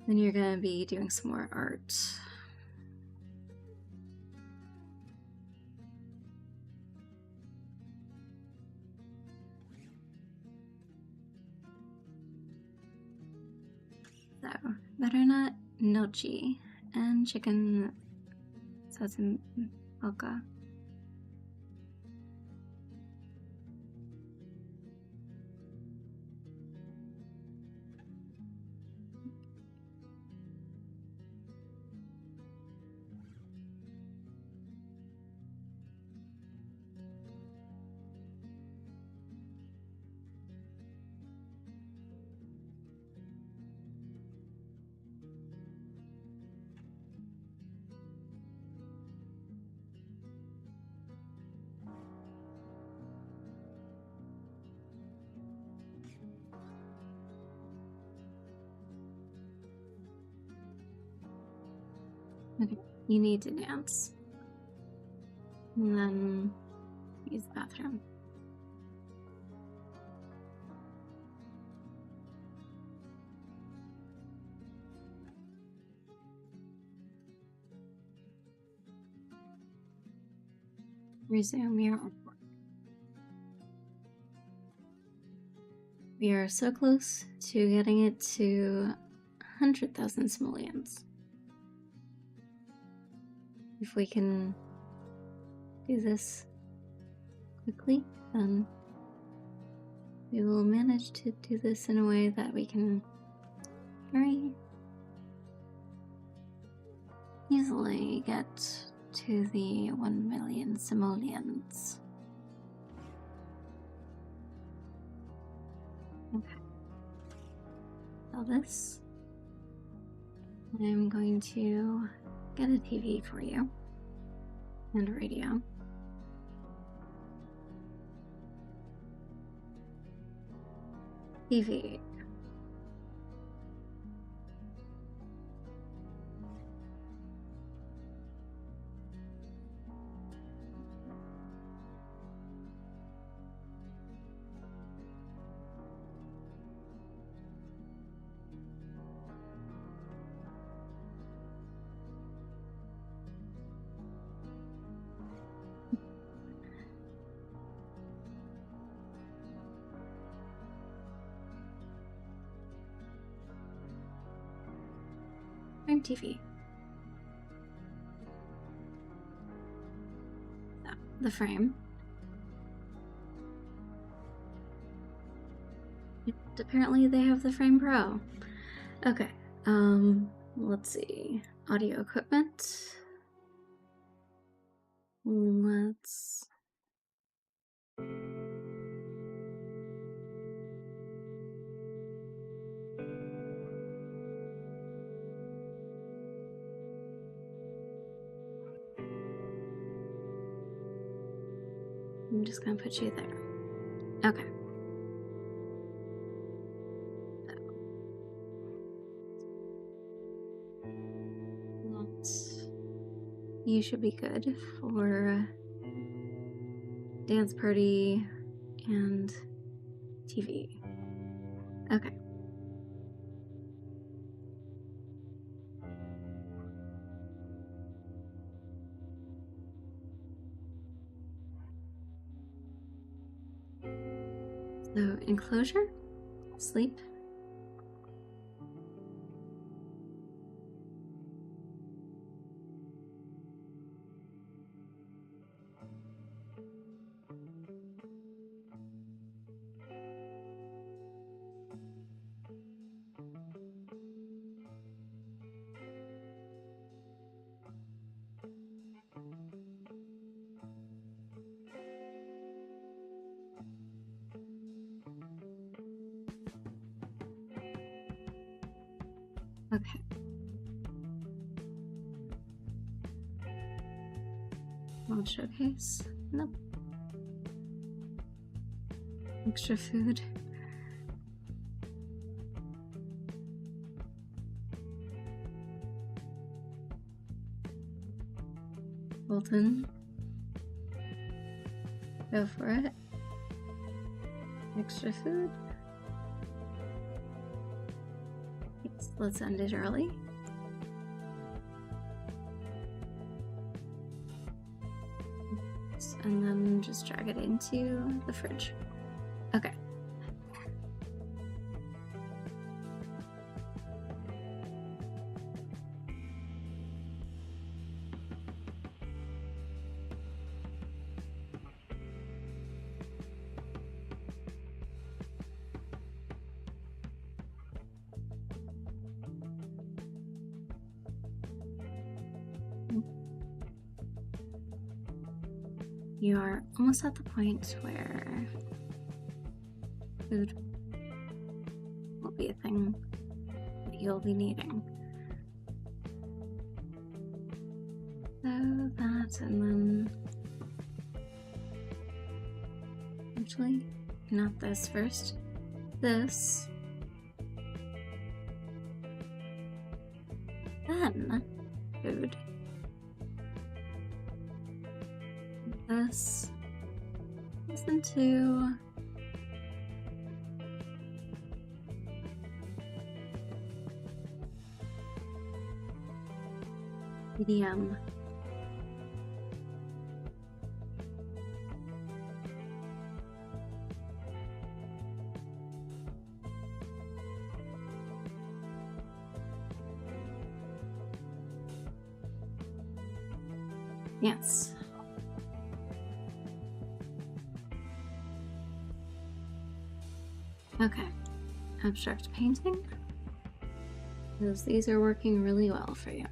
Then you're going to be doing some more art. So, butternut nochi and chicken sazimilka. Okay, you need to dance. And then use the bathroom. Resume your artwork. We are so close to getting it to 100,000 simoleons. If we can do this quickly, then we will manage to do this in a way that we can very easily get to the 1 million simoliens. Okay. So this, I'm going to get a TV for you and a radio. TV. Frame TV. So, the frame. Apparently they have the Frame Pro. Okay, let's see. Audio equipment. Let's... I'm just gonna put you there. Okay. You should be good for dance party and TV. Okay. So, enclosure, sleep. Okay. World showcase. Nope. Extra food. Bolton. Go for it. Extra food. Yes, let's end it early. And then just drag it into the fridge. Okay. You are almost at the point where food will be a thing that you'll be needing. So that, and then actually, not this first. This. Then food. This. Listen to EDM. Yes. Okay, abstract painting, because these are working really well for you.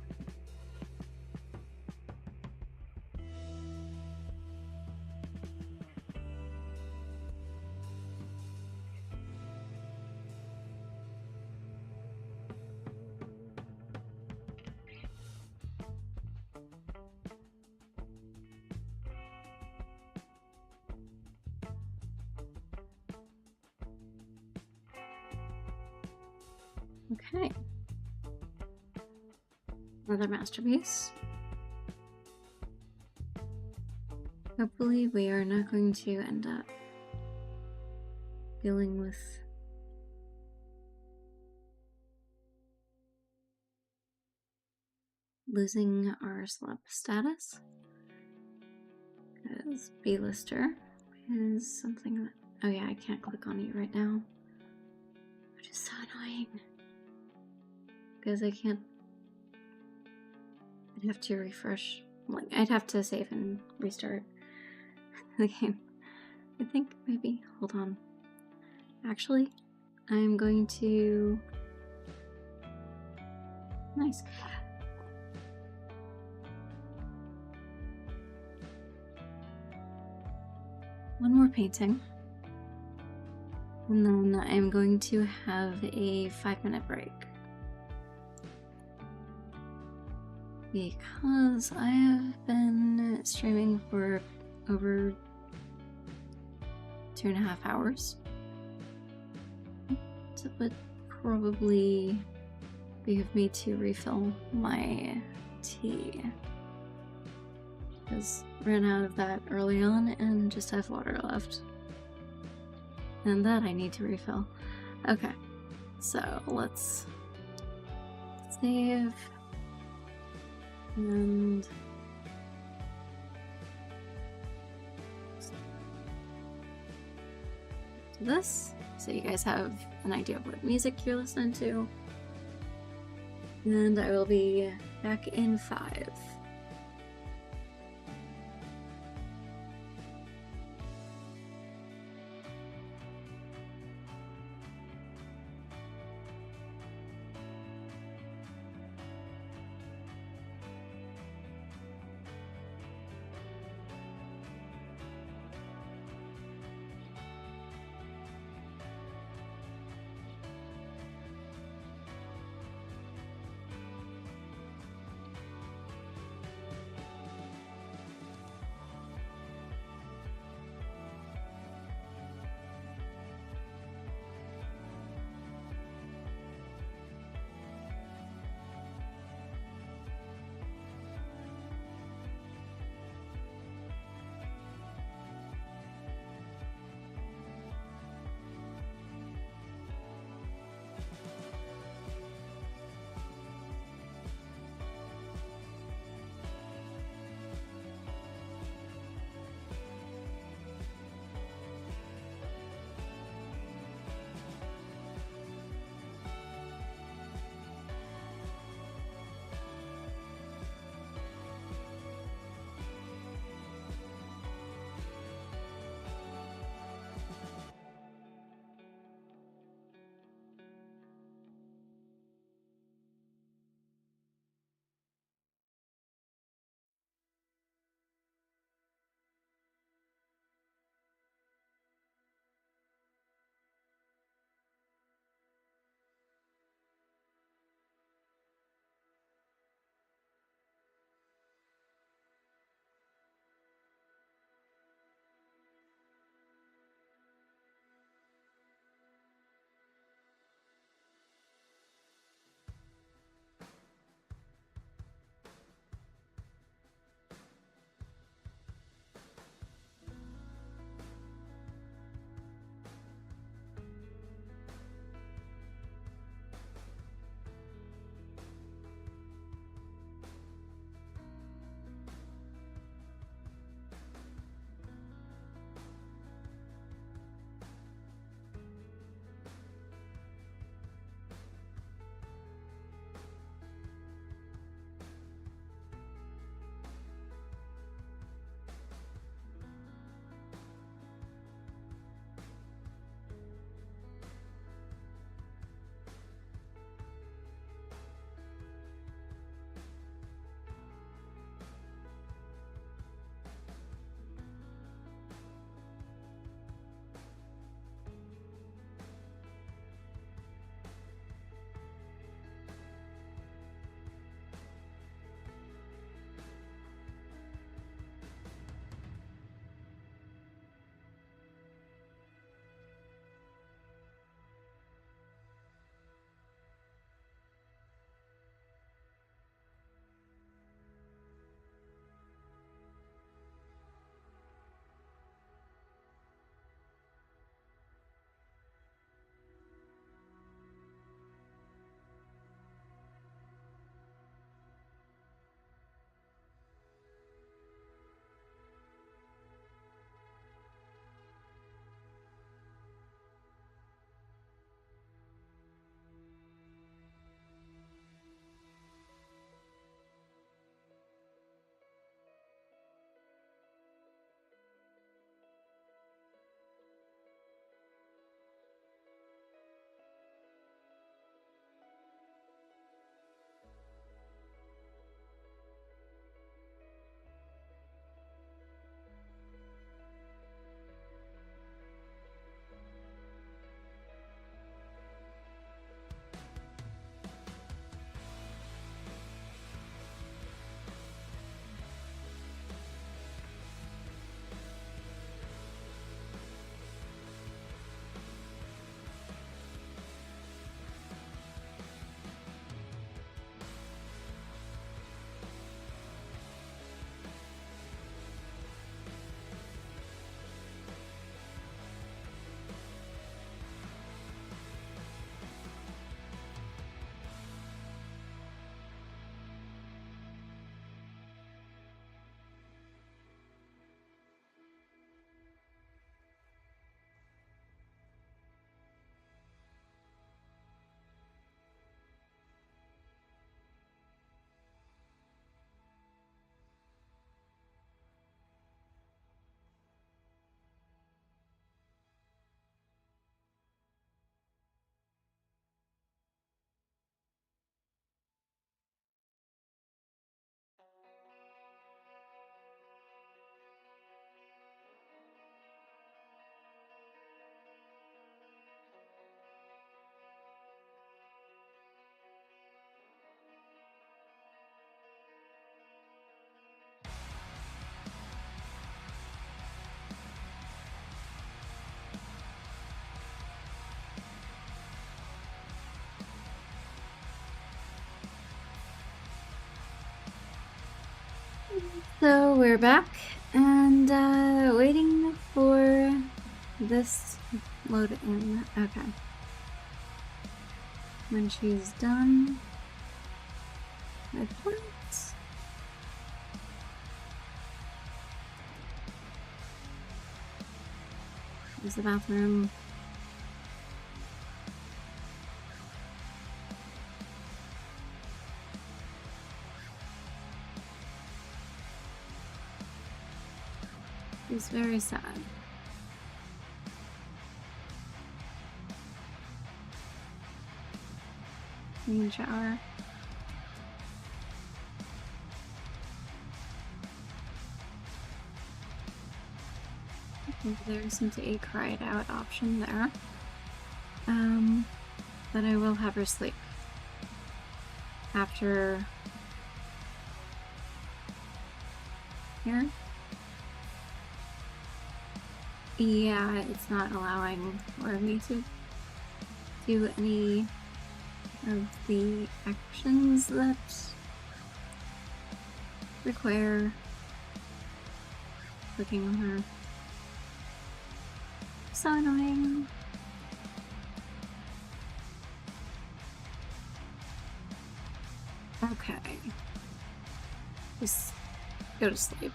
Okay. Another masterpiece. Hopefully we are not going to end up dealing with losing our celeb status. Because B-lister is something that... Oh yeah, I can't click on it right now. Which is so annoying. Because I can't... I'd have to refresh. Like, I'd have to save and restart the game. I think maybe... Hold on. Actually, I'm going to... Nice. One more painting. And then I'm going to have a 5-minute break. Because I have been streaming for over 2.5 hours. It would probably behoove me to refill my tea. Because I ran out of that early on and just have water left. And that I need to refill. Okay, so let's save. And do this, so you guys have an idea of what music you're listening to. And I will be back in 5. So we're back and waiting for this load in. Okay. When she's done with plants. There's the bathroom. She's very sad. Clean shower. I think there isn't a cried out option there. But I will have her sleep after here. Yeah, it's not allowing for me to do any of the actions that require clicking on her. So annoying. Okay. Just go to sleep.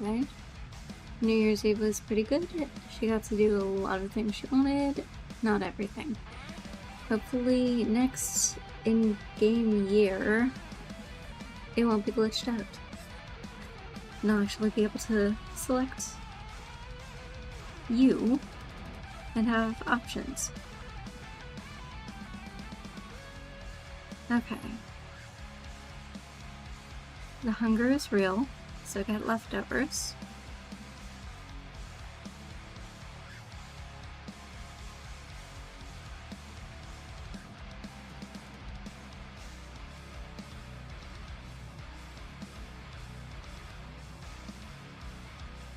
Okay. New Year's Eve was pretty good. She got to do a lot of things she wanted. Not everything. Hopefully next in-game year it won't be glitched out. And I'll actually be able to select you and have options. Okay. The hunger is real, so get leftovers.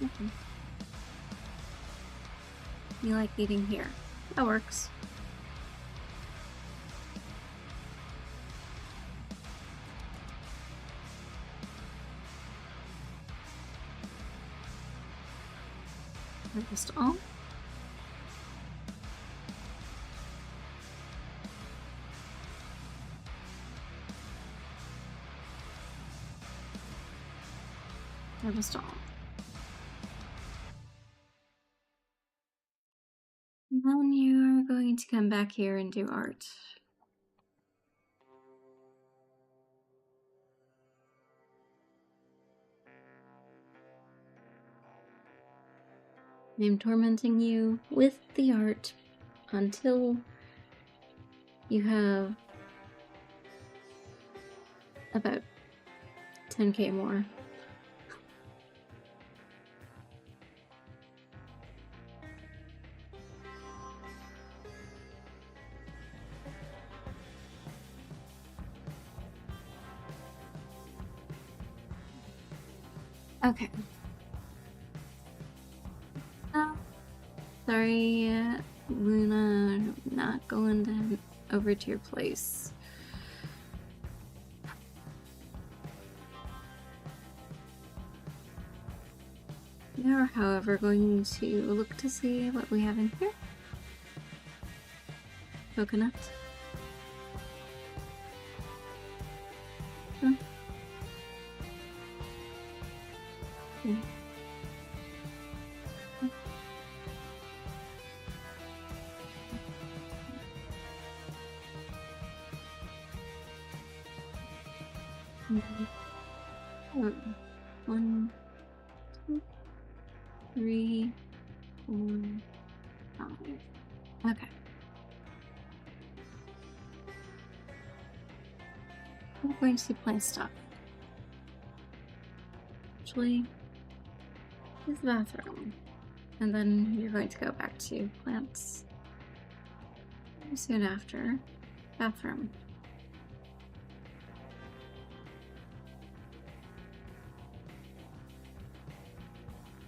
Okay. You like eating here. That works. Harvest all. Harvest all. And then you are going to come back here and do art. I'm tormenting you with the art until you have about 10k more. Okay. Oh, sorry, Luna, not going over to your place. We are, however, going to look to see what we have in here. Coconut. Huh. Okay. Oh, 1, 2, 3, 4, 5. Okay. We're going to plant stuff. Actually, here's the bathroom. And then you're going to go back to plants. Soon after. Bathroom.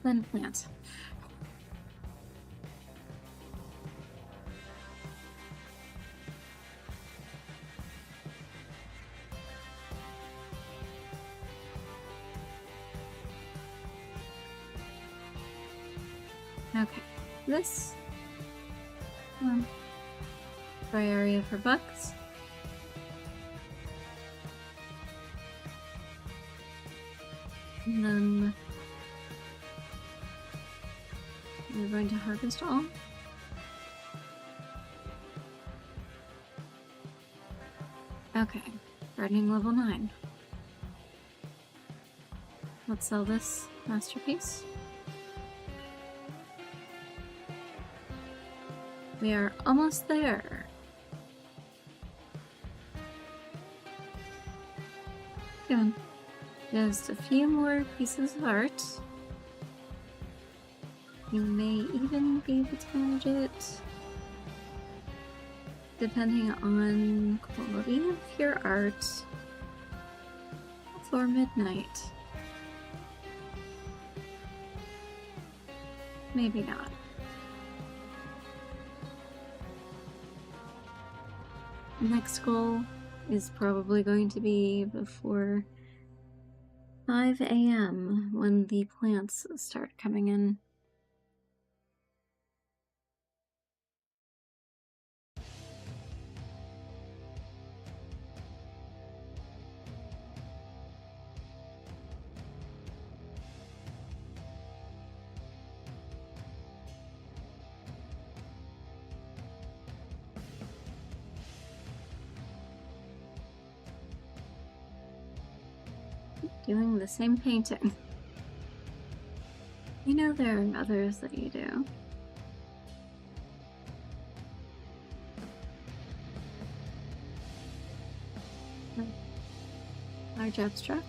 then plant. Okay, this dry area for bugs. And then we're going to harvest all. Okay, gardening level 9. Let's sell this masterpiece. We are almost there. Come on. Just a few more pieces of art. You may even be able to manage it, depending on quality of your art, for midnight. Maybe not. Next goal is probably going to be before 5 a.m. when the plants start coming in. Doing the same painting. You know there are others that you do. Large abstract.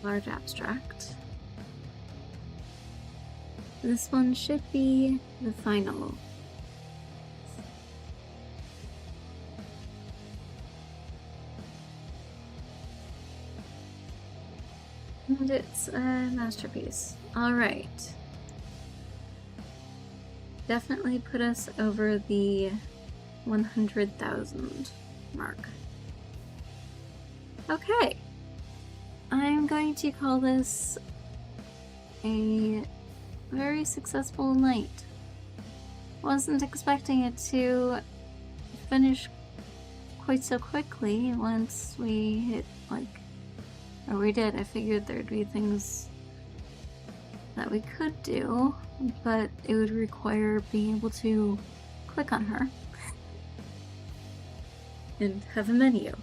Large abstract. This one should be the final. And it's a masterpiece. Alright. Definitely put us over the 100,000 mark. Okay. I'm going to call this a very successful night. Wasn't expecting it to finish quite so quickly once we hit, or we did. I figured there'd be things that we could do, but it would require being able to click on her and have a menu.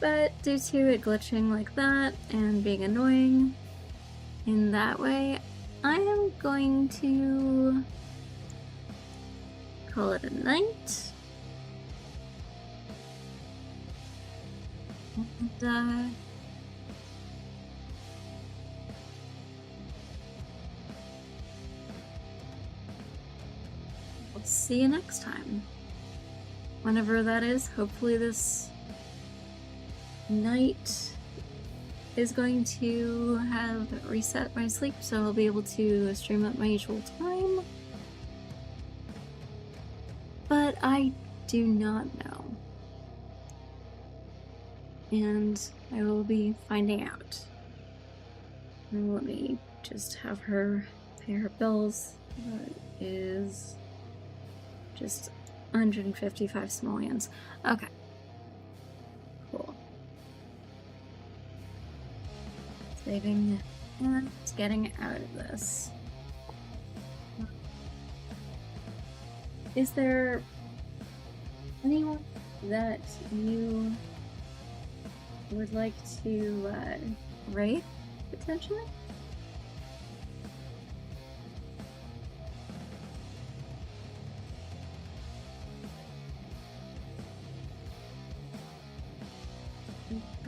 But due to it glitching like that and being annoying in that way, I am going to call it a night. And, we'll see you next time. Whenever that is, hopefully this night is going to have reset my sleep, so I'll be able to stream at my usual time. But I do not know. And I will be finding out. And let me just have her pay her bills. That is just 155 simoliens. Okay. Cool. Saving and getting out of this. Is there anyone that you would like to raid, potentially?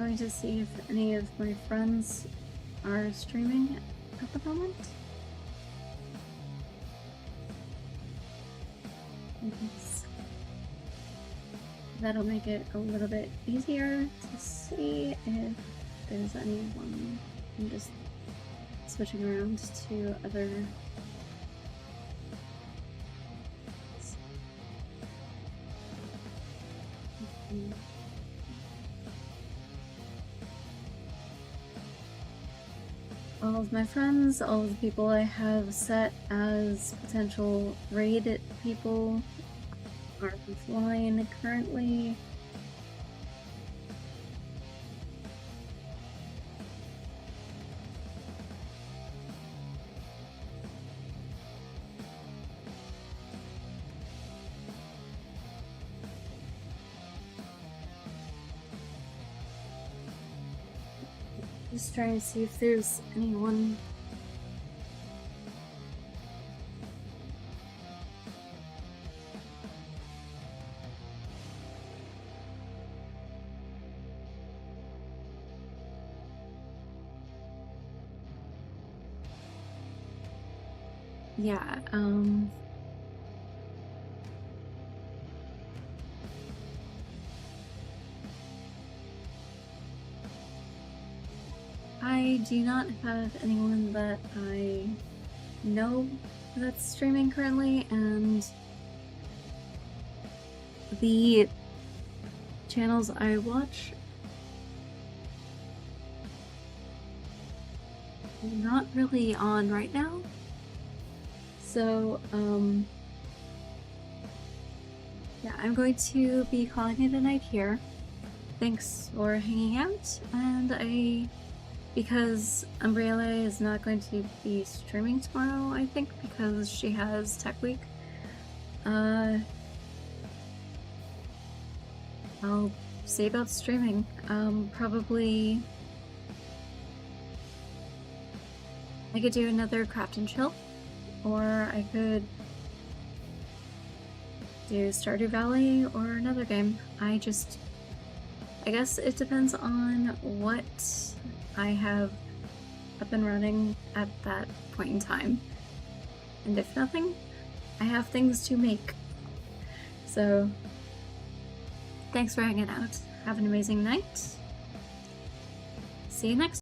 going to see if any of my friends are streaming at the moment. Because that'll make it a little bit easier to see if there's anyone. I'm just switching around to other. All of my friends, all of the people I have set as potential raid people are offline currently. Just trying to see if there's anyone. Yeah, I do not have anyone that I know that's streaming currently, and the channels I watch are not really on right now. So, yeah, I'm going to be calling it a night here. Thanks for hanging out, and because Umbriella is not going to be streaming tomorrow, I think, because she has Tech Week, I'll see about streaming. Probably I could do another Craft and Chill, or I could do Stardew Valley or another game. I guess it depends on what I have up and running at that point in time. And if nothing, I have things to make. So, thanks for hanging out. Have an amazing night. See you next time.